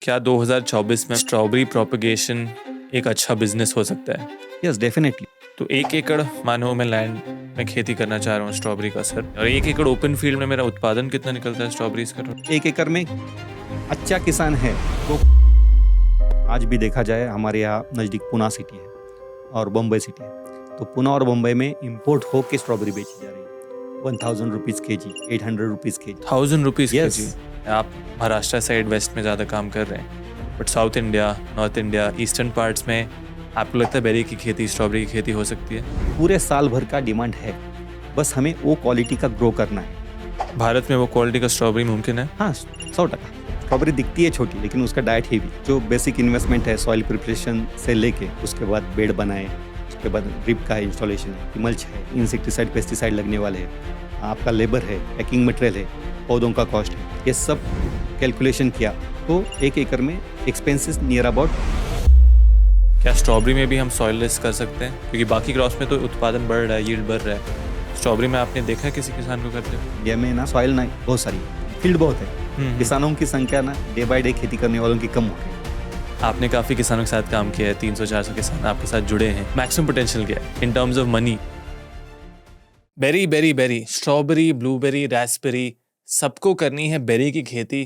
क्या 2024 में strawberry propagation एक अच्छा बिजनेस हो सकता है? Yes definitely. तो 1 एकड़ मानो मैं लैंड में खेती करना चाह रहा हूँ स्ट्रॉबेरी का सर, और 1 एकड़ ओपन फील्ड में मेरा उत्पादन कितना निकलता है स्ट्रॉबेरीज का? 1 एकड़ में अच्छा किसान है तो आज भी देखा जाए हमारे यहाँ नज़दीक पुणे सिटी है और बम्बई सिटी है, तो पुणे और बम्बई में इंपोर्ट होके स्ट्रॉबेरी बेची जा रही है 1000 रुपीज़ के जी, 800 रुपीज़ के जी। 1000 रुपीज़ के Yes. जी। आप महाराष्ट्र साइड वेस्ट में ज़्यादा काम कर रहे हैं, but south India, north India, eastern parts में आपको लगता है बेरी की खेती, स्ट्रॉबेरी की खेती हो सकती है? पूरे साल भर का डिमांड है, बस हमें वो क्वालिटी का ग्रो करना है। भारत में वो क्वालिटी का स्ट्रॉबेरी मुमकिन है? हाँ 100%। स्ट्रॉबेरी दिखती है छोटी लेकिन उसका डाइट हेवी, जो बेसिक इन्वेस्टमेंट है सॉइल प्रिपरेशन से लेके उसके बाद बेड बनाए, उसके बाद ड्रिप का इंस्टॉलेशन है, मल्च है, इंसेक्टिसाइड पेस्टिसाइड लगने वाले हैं, आपका लेबर है, पैकिंग मटेरियल है, पौधों का कॉस्ट है, ये सब कैलकुलेशन किया तो 1 एकड़ में एक्सपेंसेस नियर अबाउट। क्या स्ट्रॉबेरी में भी हम सॉइललेस कर सकते हैं? क्योंकि बाकी क्रॉप्स में तो उत्पादन बढ़ रहा है, यील्ड बढ़ रहा है, स्ट्रॉबेरी में आपने देखा है किसी किसान को करते हुए? इंडिया में ना सॉइल ना बहुत सारी, फील्ड बहुत है, किसानों की संख्या ना डे बाय डे खेती करने वालों की कम हो गई। आपने काफ़ी किसानों के साथ काम किया है, 300-400 किसान आपके साथ जुड़े हैं। मैक्सिमम पोटेंशियल क्या है in terms of money? Berry berry berry, strawberry, blueberry, raspberry, सबको करनी है बेरी की खेती।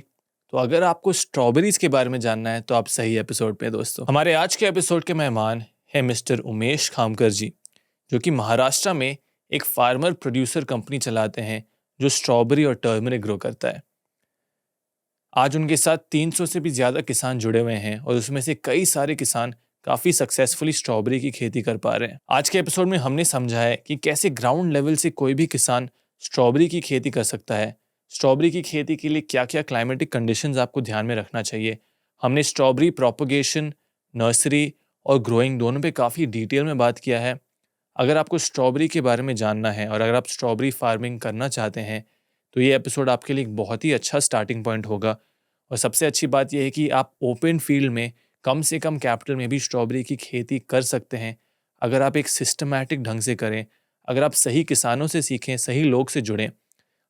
तो अगर आपको स्ट्रॉबेरीज के बारे में जानना है तो आप सही एपिसोड पे दोस्तों। हमारे आज के एपिसोड के मेहमान हैं मिस्टर उमेश खामकर जी, जो कि महाराष्ट्र में एक फार्मर प्रोड्यूसर कंपनी चलाते हैं जो स्ट्रॉबेरी और टर्मरिक ग्रो करता है। आज उनके साथ 300 से भी ज़्यादा किसान जुड़े हुए हैं और उसमें से कई सारे किसान काफ़ी सक्सेसफुली स्ट्रॉबेरी की खेती कर पा रहे हैं। आज के एपिसोड में हमने समझा है कि कैसे ग्राउंड लेवल से कोई भी किसान स्ट्रॉबेरी की खेती कर सकता है, स्ट्रॉबेरी की खेती के लिए क्या क्या क्लाइमेटिक कंडीशंस आपको ध्यान में रखना चाहिए। हमने स्ट्रॉबेरी प्रोपगेशन, नर्सरी और ग्रोइंग दोनों पे काफ़ी डिटेल में बात किया है। अगर आपको स्ट्रॉबेरी के बारे में जानना है और अगर आप स्ट्रॉबेरी फार्मिंग करना चाहते हैं तो ये एपिसोड आपके लिए एक बहुत ही अच्छा स्टार्टिंग पॉइंट होगा। और सबसे अच्छी बात यह है कि आप ओपन फील्ड में कम से कम कैपिटल में भी स्ट्रॉबेरी की खेती कर सकते हैं अगर आप एक सिस्टमैटिक ढंग से करें, अगर आप सही किसानों से सीखें, सही लोग से जुड़ें।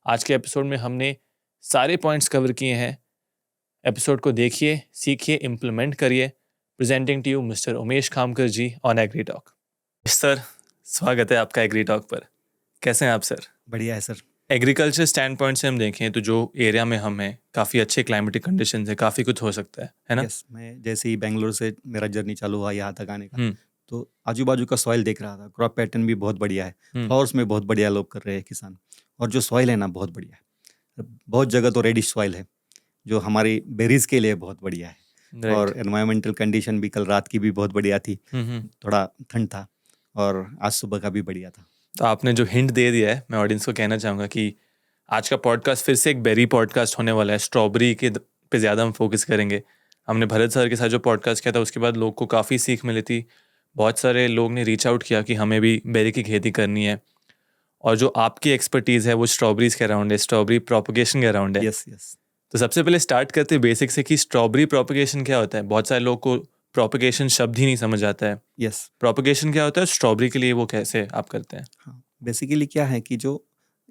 आज के एपिसोड में हमने सारे पॉइंट्स कवर किए हैं। एपिसोड को देखिए, सीखिए, इम्प्लीमेंट करिए। Presenting to you mister Umesh Khamkar ji on agri talk. Sir, स्वागत है आपका एग्री टॉक पर। कैसे हैं आप सर? बढ़िया है सर। एग्रीकल्चर स्टैंड पॉइंट से हम देखें तो जो एरिया में हम हैं काफ़ी अच्छे क्लाइमेटिक कंडीशंस है, काफ़ी कुछ हो सकता है ना? यस, मैं जैसे ही बेंगलोर से मेरा जर्नी चालू हुआ यहाँ तक आने का, तो आजू बाजू का सॉइल देख रहा था, क्रॉप पैटर्न भी बहुत बढ़िया है, फ्लावर्स में बहुत बढ़िया लोग कर रहे हैं किसान, और जो सॉइल है ना बहुत बढ़िया है। बहुत जगह तो रेडिश सॉइल है जो हमारी बेरीज के लिए बहुत बढ़िया है। Right. और एनवायरमेंटल कंडीशन भी कल रात की भी बहुत बढ़िया थी, थोड़ा ठंड था, और आज सुबह का भी बढ़िया था। तो आपने जो हिंट दे दिया है, मैं ऑडियंस को कहना चाहूँगा कि आज का पॉडकास्ट फिर से एक बेरी पॉडकास्ट होने वाला है। स्ट्रॉबेरी के पे ज़्यादा हम फोकस करेंगे। हमने भरत सर के साथ जो पॉडकास्ट किया था उसके बाद लोग को काफ़ी सीख मिली थी। बहुत सारे लोग ने रीच आउट किया कि हमें भी बेरी की खेती करनी है, और जो आपकी एक्सपर्टीज़ है वो स्ट्रॉबेरीज के अराउंड है, स्ट्रॉबेरी प्रोपगेशन के अराउंड है। Yes yes. तो सबसे पहले स्टार्ट करते हैं बेसिक से कि स्ट्रॉबेरी प्रोपगेशन क्या होता है। बहुत सारे लोग को प्रोपगेशन शब्द ही नहीं समझ आता है। यस, प्रोपगेशन क्या होता है, स्ट्रॉबेरी के लिए वो कैसे आप करते हैं? हाँ, बेसिकली क्या है कि जो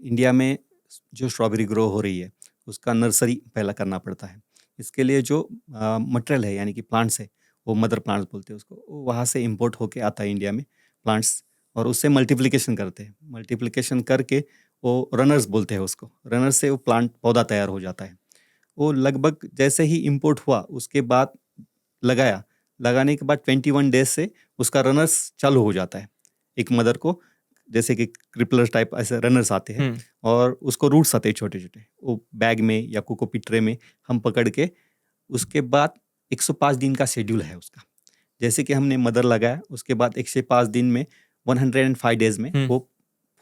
इंडिया में जो स्ट्रॉबेरी ग्रो हो रही है उसका नर्सरी पहला करना पड़ता है। इसके लिए जो मटेरियल है यानी कि प्लांट्स है, वो मदर प्लांट्स बोलते हैं उसको, वो वहाँ से इंपोर्ट होके आता है इंडिया में प्लांट्स, और उससे मल्टीप्लिकेशन करते हैं। मल्टीप्लिकेशन करके वो रनर्स बोलते हैं उसको, रनर से वो प्लांट पौधा तैयार हो जाता है। वो लगभग जैसे ही इंपोर्ट हुआ उसके बाद लगाने के बाद 21 डेज से उसका रनर्स चालू हो जाता है। एक मदर को जैसे कि क्रिपलर टाइप ऐसे रनर्स आते हैं, और उसको रूट्स आते हैं छोटे छोटे, वो बैग में या कोकोपिटरे में हम पकड़ के, उसके बाद 105 दिन का शेड्यूल है उसका। जैसे कि हमने मदर लगाया उसके बाद 105 दिन में 105 डेज में वो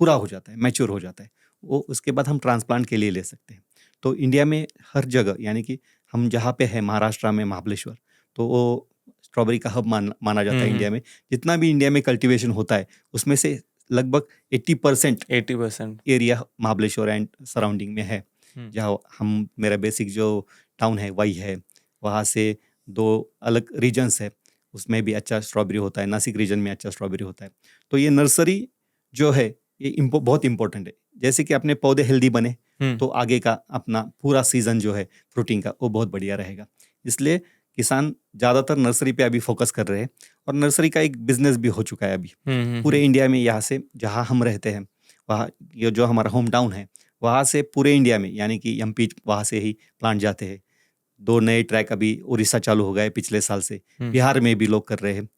पूरा हो जाता है, मैच्योर हो जाता है वो। उसके बाद हम ट्रांसप्लांट के लिए ले सकते हैं। तो इंडिया में हर जगह, यानी कि हम जहाँ पे है महाराष्ट्र में महाबलेश्वर, तो वो स्ट्रॉबेरी का हब माना जाता है इंडिया में। जितना भी इंडिया में कल्टीवेशन होता है उसमें से लगभग 80% एरिया महाबलेश्वर एंड सराउंडिंग में है। जहाँ हम, मेरा बेसिक जो टाउन है वही है, वहाँ से 2 अलग रीजन्स है, उसमें भी अच्छा स्ट्रॉबेरी होता है। नासिक रीजन में अच्छा स्ट्रॉबेरी होता है। तो ये नर्सरी जो है ये बहुत इंपॉर्टेंट है। जैसे कि अपने पौधे हेल्दी बने तो आगे का अपना पूरा सीजन जो है फ्रूटिंग का वो बहुत बढ़िया रहेगा। इसलिए किसान ज़्यादातर नर्सरी पे अभी फोकस कर रहे हैं और नर्सरी का एक बिजनेस भी हो चुका है अभी हम्म, पूरे इंडिया में। यहाँ से जहाँ हम रहते हैं वहाँ, ये जो हमारा होम टाउन है, वहाँ से पूरे इंडिया में यानी कि एमपी, वहाँ से ही प्लांट जाते हैं। 2 नए ट्रैक अभी उड़ीसा चालू हो गए पिछले साल से, हम्म, बिहार में भी लोग कर रहे हैं।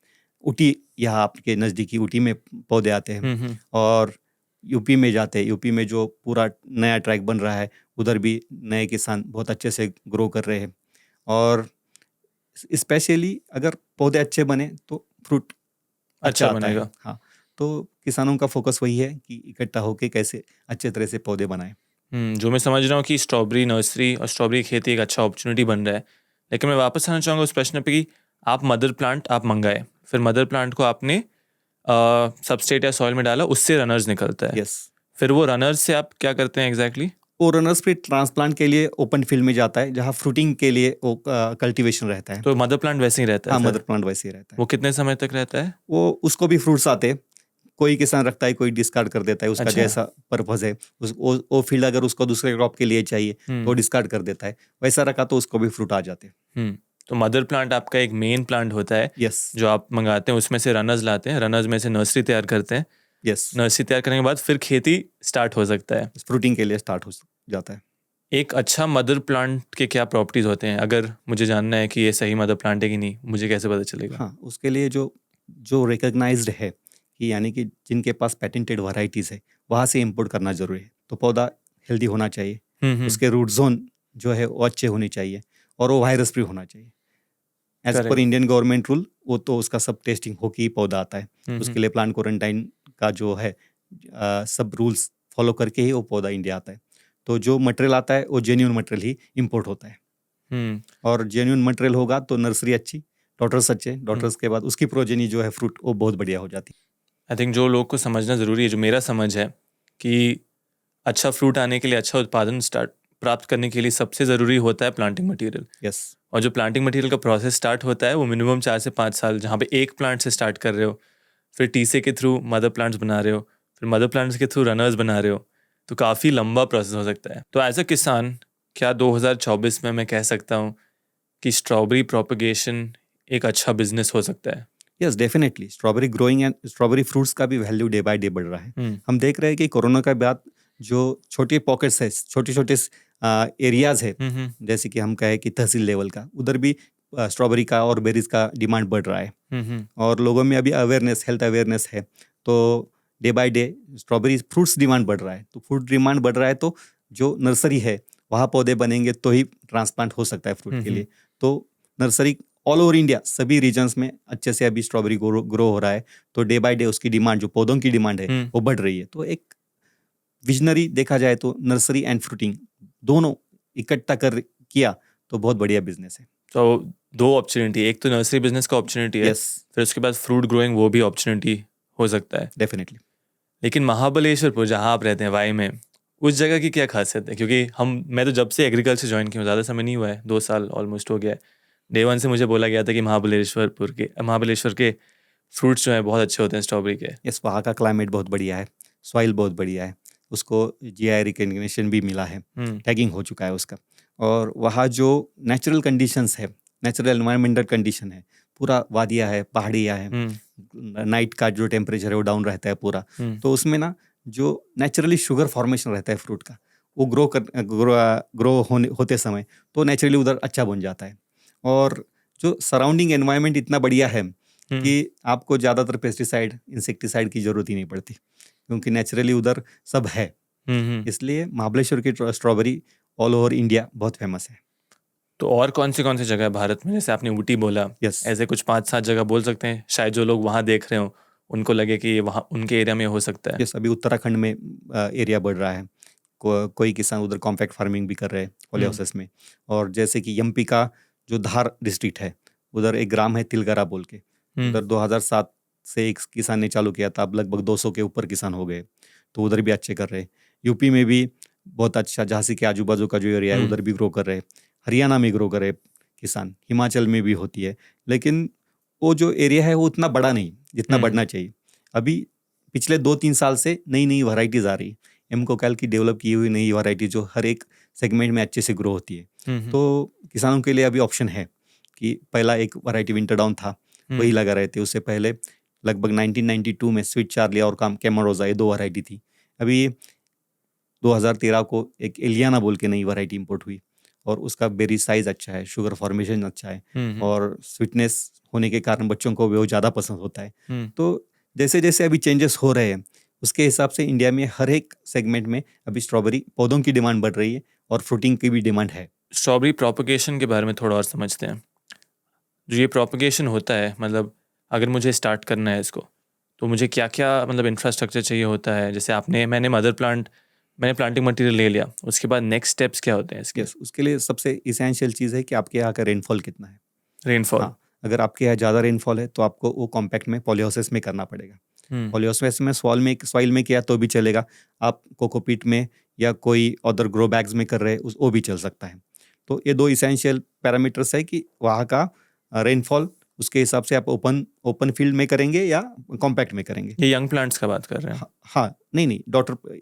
ऊटी, यहाँ आपके नज़दीकी ऊटी में पौधे आते हैं हम्म, और यूपी में जाते हैं। यूपी में जो पूरा नया ट्रैक बन रहा है, उधर भी नए किसान बहुत अच्छे से ग्रो कर रहे हैं। और स्पेशली अगर पौधे अच्छे बने तो फ्रूट अच्छा अच्छा आता है। बनेगा। हाँ, तो किसानों का फोकस वही है कि इकट्ठा होके कैसे अच्छे तरह से पौधे बनाएं। जो मैं समझ रहा हूँ कि स्ट्रॉबेरी नर्सरी और स्ट्रॉबेरी खेती एक अच्छा अपॉर्चुनिटी बन रहा है। लेकिन मैं वापस आना चाहूँगा उस प्रश्न पे कि आप मदर प्लांट आप मंगाए, फिर मदर प्लांट को आपने सबस्ट्रेट या सॉइल में डाला, उससे रनर्स निकलता है। यस, फिर वो रनर्स से आप क्या करते हैं एग्जैक्टली? वो रनर्स फिर ट्रांसप्लांट के लिए ओपन फील्ड में जाता है, जहाँ फ्रूटिंग के लिए वो कल्टीवेशन रहता है। तो मदर प्लांट वैसे ही रहता है हाँ, फिर? मदर प्लांट वैसे ही रहता है। वो कितने समय तक रहता है? वो उसको भी फ्रूट्स आते हैं, कोई किसान रखता है, कोई डिस्कार्ड कर देता है, उसका अच्छा। जैसा पर्पज है। वो फील्ड अगर उसको दूसरे क्रॉप के लिए चाहिए तो वो डिस्कार्ड कर देता है, वैसा रखा तो उसको भी फ्रूट आ जाते हैं। तो मदर प्लांट आपका एक मेन प्लांट होता है यस, जो आप मंगाते हैं, उसमें से रनर्स लाते हैं, रनर्स में से नर्सरी तैयार करते हैं, यस, नर्सरी तैयार करने के बाद फिर खेती स्टार्ट हो सकता है। फ्रूटिंग के लिए स्टार्ट हो जाता है। एक अच्छा मदर प्लांट के क्या प्रॉपर्टीज होते हैं? अगर मुझे जानना है कि ये सही मदर प्लांट है कि नहीं, मुझे कैसे पता चलेगा? हाँ, उसके लिए जो जो रिकॉग्नाइज्ड है कि यानी कि जिनके पास पेटेंटेड वैरायटीज़ है, वहाँ से इंपोर्ट करना ज़रूरी है। तो पौधा हेल्दी होना चाहिए, उसके रूट जोन जो है वो अच्छे होने चाहिए और वो वायरस फ्री होना चाहिए। As per correct. Indian government rule, वो तो उसका सब टेस्टिंग होके ही पौधा आता है। उसके लिए प्लांट क्वारंटाइन का जो है सब रूल्स फॉलो करके ही वो पौधा इंडिया आता है। तो जो मटेरियल आता है वो जेन्यून मटेरियल ही इंपोर्ट होता है, और जेन्यून मटेरियल होगा तो नर्सरी अच्छी, डॉटर्स अच्छे, डॉटर्स के बाद उसकी प्रोजेनी जो है फ्रूट वो बहुत बढ़िया हो जाती है। आई थिंक जो लोग को समझना ज़रूरी है, जो मेरा समझ है कि अच्छा फ्रूट आने के लिए, अच्छा उत्पादन स्टार्ट प्राप्त करने के लिए सबसे ज़रूरी होता है प्लांटिंग मटेरियल। यस, और जो प्लांटिंग मटेरियल का प्रोसेस स्टार्ट होता है वो मिनिमम 4 से 5 साल, जहाँ पे एक प्लांट से स्टार्ट कर रहे हो, फिर टीसे के थ्रू मदर प्लांट्स बना रहे हो, फिर मदर प्लांट्स के थ्रू रनर्स बना रहे हो, तो काफ़ी लंबा प्रोसेस हो सकता है। तो एज अ किसान, क्या 2024 में मैं कह सकता हूँ कि स्ट्रॉबेरी प्रोपगेशन एक अच्छा बिजनेस हो सकता है? Yes, definitely strawberry growing and strawberry fruits का भी वैल्यू डे बाय डे बढ़ रहा है। हम देख रहे हैं कि कोरोना के बाद जो छोटे पॉकेट्स है, छोटे छोटे एरियाज है, जैसे कि हम कहें कि तहसील लेवल का, उधर भी स्ट्रॉबेरी का और बेरीज का डिमांड बढ़ रहा है। और लोगों में अभी अवेयरनेस, हेल्थ अवेयरनेस है, तो day by day strawberry fruits demand बढ़ रहा है। तो फ्रूट डिमांड बढ़ रहा है तो जो नर्सरी है वहाँ पौधे बनेंगे तो ही ट्रांसप्लांट हो सकता है फ्रूट के लिए। तो नर्सरी ऑल ओवर इंडिया सभी रीजन्स में अच्छे से अभी स्ट्रॉबेरी ग्रो हो रहा है। तो डे बाय डे उसकी डिमांड, जो पौधों की डिमांड है वो बढ़ रही है। तो एक विजनरी देखा जाए तो नर्सरी एंड फ्रूटिंग दोनों इकट्ठा कर किया तो बहुत बढ़िया बिजनेस है। तो 2 अपॉर्चुनिटी, एक तो नर्सरी बिजनेस का अपॉर्चुनिटी है, यस, फिर उसके बाद फ्रूट ग्रोइंग वो भी अपॉर्चुनिटी हो सकता है। डेफिनेटली। लेकिन महाबलेश्वरपुर जहाँ आप रहते हैं वाई में, उस जगह की क्या खासियत है? क्योंकि मैं तो जब से एग्रीकल्चर ज्वाइन किया हूँ, ज़्यादा समय नहीं हुआ है, 2 साल ऑलमोस्ट हो गया है। डे 1 से मुझे बोला गया था कि महाबलेश्वर के फ्रूट्स जो हैं बहुत अच्छे होते हैं स्ट्रॉबेरी के। यस, वहाँ का क्लाइमेट बहुत बढ़िया है, सॉइल बहुत बढ़िया है, उसको जीआई रिकग्निशन भी मिला है, टैगिंग हो चुका है उसका। और वहाँ जो नेचुरल कंडीशंस है, नेचुरल एनवायरमेंटल कंडीशन है, पूरा वादिया है, पहाड़िया है, नाइट का जो टेम्परेचर है वो डाउन रहता है पूरा। तो उसमें ना जो नेचुरली शुगर फॉर्मेशन रहता है फ्रूट का, वो ग्रो होते समय तो नेचुरली उधर अच्छा बन जाता है। और जो सराउंडिंग एनवायरनमेंट इतना बढ़िया है कि आपको ज़्यादातर पेस्टिसाइड, इंसेक्टिसाइड की ज़रूरत ही नहीं पड़ती, क्योंकि नेचुरली उधर सब है। इसलिए महाबलेश्वर की स्ट्रॉबेरी ऑल ओवर इंडिया बहुत फेमस है। तो और कौन सी जगह है भारत में? जैसे आपने ऊटी बोला, यस, ऐसे कुछ 5-7 जगह बोल सकते हैं, शायद जो लोग वहाँ देख रहे हो उनको लगे कि ये वहाँ उनके एरिया में हो सकता है। यस, अभी उत्तराखंड में एरिया बढ़ रहा है। कोई किसान उधर कॉम्पैक्ट फार्मिंग भी कर रहे हैं पॉलीहाउसेस में। और जैसे कि एमपी का जो धार डिस्ट्रिक्ट है, उधर एक ग्राम है तिलगरा बोल के, उधर 2007 से एक किसान ने चालू किया था, अब लगभग 200 के ऊपर किसान हो गए, तो उधर भी अच्छे कर रहे हैं। यूपी में भी बहुत अच्छा, झांसी के आजू बाजू का जो एरिया है उधर भी ग्रो कर रहे हैं। हरियाणा में ग्रो कर रहे किसान, हिमाचल में भी होती है, लेकिन वो जो एरिया है वो उतना बड़ा नहीं जितना बढ़ना चाहिए। अभी पिछले 2-3 साल से नई नई वैरायटीज आ रही, एमकोकैल की डेवलप की हुई नई वैरायटी जो हर एक सेगमेंट में अच्छे से ग्रो होती है। तो किसानों के लिए अभी ऑप्शन है कि पहला एक वैरायटी विंटर डाउन था, वही लगा रहे थे। उससे पहले लगभग 1992 में स्वीट चार्ली और कैमरोजा, ये 2 वैरायटी थी। अभी 2013 को एक एलियाना बोल के नई वैरायटी इंपोर्ट हुई और उसका बेरी साइज अच्छा है, शुगर फॉर्मेशन अच्छा है और स्वीटनेस होने के कारण बच्चों को वो ज़्यादा पसंद होता है। तो जैसे जैसे अभी चेंजेस हो रहे हैं उसके हिसाब से इंडिया में हर एक सेगमेंट में अभी स्ट्रॉबेरी पौधों की डिमांड बढ़ रही है और फ्रूटिंग की भी डिमांड है। स्ट्रॉबेरी प्रोपगेशन के बारे में थोड़ा और समझते हैं। जो ये प्रोपगेशन होता है, मतलब अगर मुझे स्टार्ट करना है इसको, तो मुझे क्या क्या मतलब इंफ्रास्ट्रक्चर चाहिए होता है? जैसे मैंने प्लांटिंग मटेरियल ले लिया, उसके बाद नेक्स्ट स्टेप्स क्या होते हैं इसके? उसके लिए सबसे इसेंशियल चीज़ है कि आपके यहाँ का रेनफॉल कितना है। रेनफॉल। हाँ, अगर आपके यहाँ ज़्यादा रेनफॉल है तो आपको वो कॉम्पैक्ट में पॉलीहाउसेस में करना पड़ेगा। पॉलीहाउसेस में सॉइल में किया तो भी चलेगा, आप कोकोपीट में या कोई अदर ग्रो बैग्स में कर रहे हैं वो भी चल सकता है। तो ये 2 इसेंशियल पैरामीटर्स है कि वहाँ का रेनफॉल, उसके हिसाब से आप ओपन फील्ड में करेंगे या कॉम्पैक्ट में करेंगे। ये यंग प्लांट्स का बात कर रहे हैं? हाँ, नहीं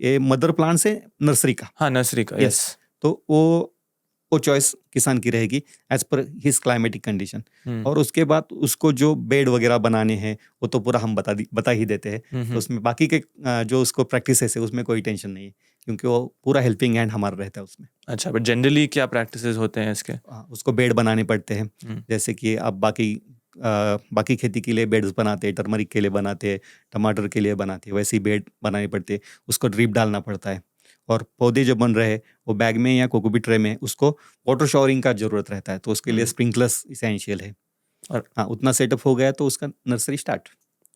ये मदर प्लांट्स है नर्सरी का। हाँ, नर्सरी का। यस, तो वो चॉइस किसान की रहेगी as per his climatic condition. और उसके बाद उसको जो बेड वगैरह बनाने हैं वो तो पूरा हम बता ही देते हैं। तो उसमें बाकी के जो उसको प्रैक्टिसेस है उसमें कोई टेंशन नहीं है, क्योंकि वो पूरा हेल्पिंग हैंड हमारा रहता है उसमें। अच्छा, बट जनरली क्या प्रैक्टिसेस होते हैं इसके? उसको बेड बनाने पड़ते हैं। जैसे कि आप बाकी खेती के लिए बेड्स बनाते हैं, टर्मरिक के लिए बनाते हैं, टमाटर के लिए बनाते हैं, वैसे ही बेड बनाने पड़ते हैं। उसको ड्रिप डालना पड़ता है और पौधे जो बन रहे हैं वो बैग में या कोकोपीट ट्रे में, उसको वाटर शॉवरिंग का जरूरत रहता है, तो उसके लिए स्प्रिंकलर्स इसेंशियल है। और हाँ, उतना सेटअप हो गया तो उसका नर्सरी स्टार्ट।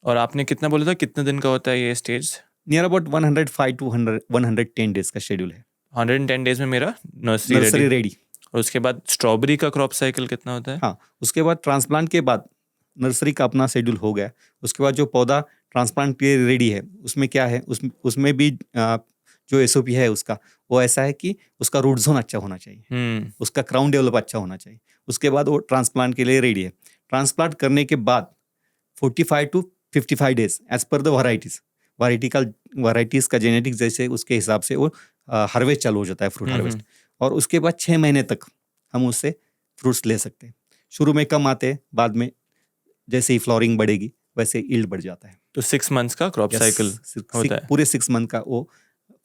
और आपने कितना बोला था, कितने दिन का होता है ये stage? Near about 105 to 110 days का शेड्यूल है। 110 डेज में मेरा नर्सरी रेडी। और उसके बाद स्ट्रॉबेरी का क्रॉप साइकिल कितना होता है? हाँ, उसके बाद ट्रांसप्लांट के बाद नर्सरी का अपना शेड्यूल हो गया। उसके बाद जो पौधा ट्रांसप्लांट के लिए रेडी है उसमें क्या है, उसमें भी जो एसओपी है उसका, वो ऐसा है कि उसका रूट जोन अच्छा होना चाहिए, उसका क्राउन डेवलप अच्छा होना चाहिए। उसके बाद वो ट्रांसप्लांट के लिए रेडी है। ट्रांसप्लांट करने के बाद 45 to 55 days as per the varieties का जेनेटिक्स जैसे उसके हिसाब से वो हार्वेस्ट चालू हो जाता है, फ्रूट हार्वेस्ट। और उसके बाद 6 महीने तक हम उससे फ्रूट्स ले सकते हैं। शुरू में कम आते हैं, बाद में जैसे ही फ्लोरिंग बढ़ेगी वैसे ईल्ड बढ़ जाता है। तो 6 मंथ्स का क्रॉप साइकिल होता है? पूरे 6 मंथ का वो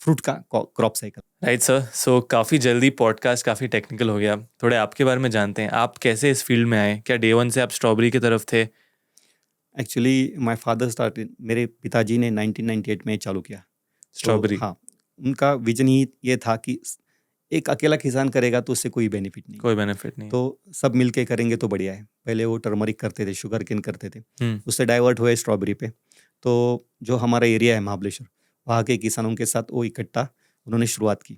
फ्रूट का crop cycle. Right sir. So काफ़ी जल्दी पॉडकास्ट काफ़ी टेक्निकल हो गया, थोड़े आपके बारे में जानते हैं। आप कैसे इस फील्ड में आए? क्या डे वन से आप स्ट्रॉबेरी की तरफ थे? एक्चुअली माय फादर स्टार्टेड, मेरे पिताजी ने 1998 में चालू किया स्ट्रॉबेरी। हाँ, उनका विजन ही ये था कि एक अकेला किसान करेगा तो उससे कोई बेनिफिट नहीं, तो सब मिलके करेंगे तो बढ़िया है। पहले वो टर्मरिक करते थे, शुगर केन करते थे, उससे डाइवर्ट हुए स्ट्रॉबेरी पे। तो जो हमारा एरिया है महाबलेश्वर, वहाँ के किसानों के साथ वो इकट्ठा उन्होंने शुरुआत की।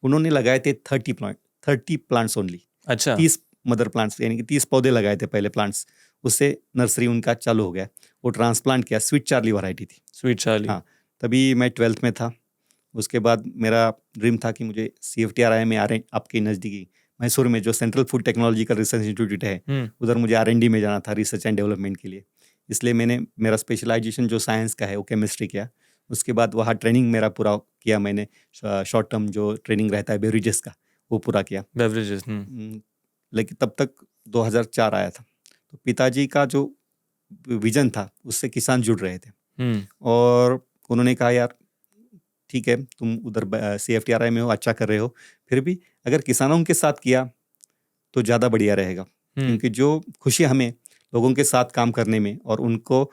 उन्होंने लगाए थे 30 प्लांट्स ओनली। अच्छा। 30 मदर प्लांट्स, यानी कि 30 पौधे लगाए थे पहले प्लांट्स। उससे नर्सरी उनका चालू हो गया। वो ट्रांसप्लांट किया, स्वीट चार्ली वैरायटी थी। Sweet Charlie. हाँ, तभी मैं 12th में था। उसके बाद मेरा ड्रीम था कि मुझे CFTRI में आपके नज़दीकी मैसूर में जो central food technological research institute है, उधर मुझे R&D में जाना था रिसर्च एंड डेवलपमेंट के लिए। इसलिए मेरा स्पेशलाइजेशन जो साइंस का है वो केमिस्ट्री किया। उसके बाद वहाँ ट्रेनिंग मेरा पूरा किया मैंने, शॉर्ट टर्म जो ट्रेनिंग रहता है बेवरेजेस का, वो पूरा किया। बेवरेजेस। लेकिन तब तक 2004 आया था, तो पिताजी का जो विजन था उससे किसान जुड़ रहे थे। और उन्होंने कहा यार ठीक है, तुम उधर CFTRI में हो, अच्छा कर रहे हो, फिर भी अगर किसानों के साथ किया तो ज़्यादा बढ़िया रहेगा। क्योंकि जो खुशी हमें लोगों के साथ काम करने में और उनको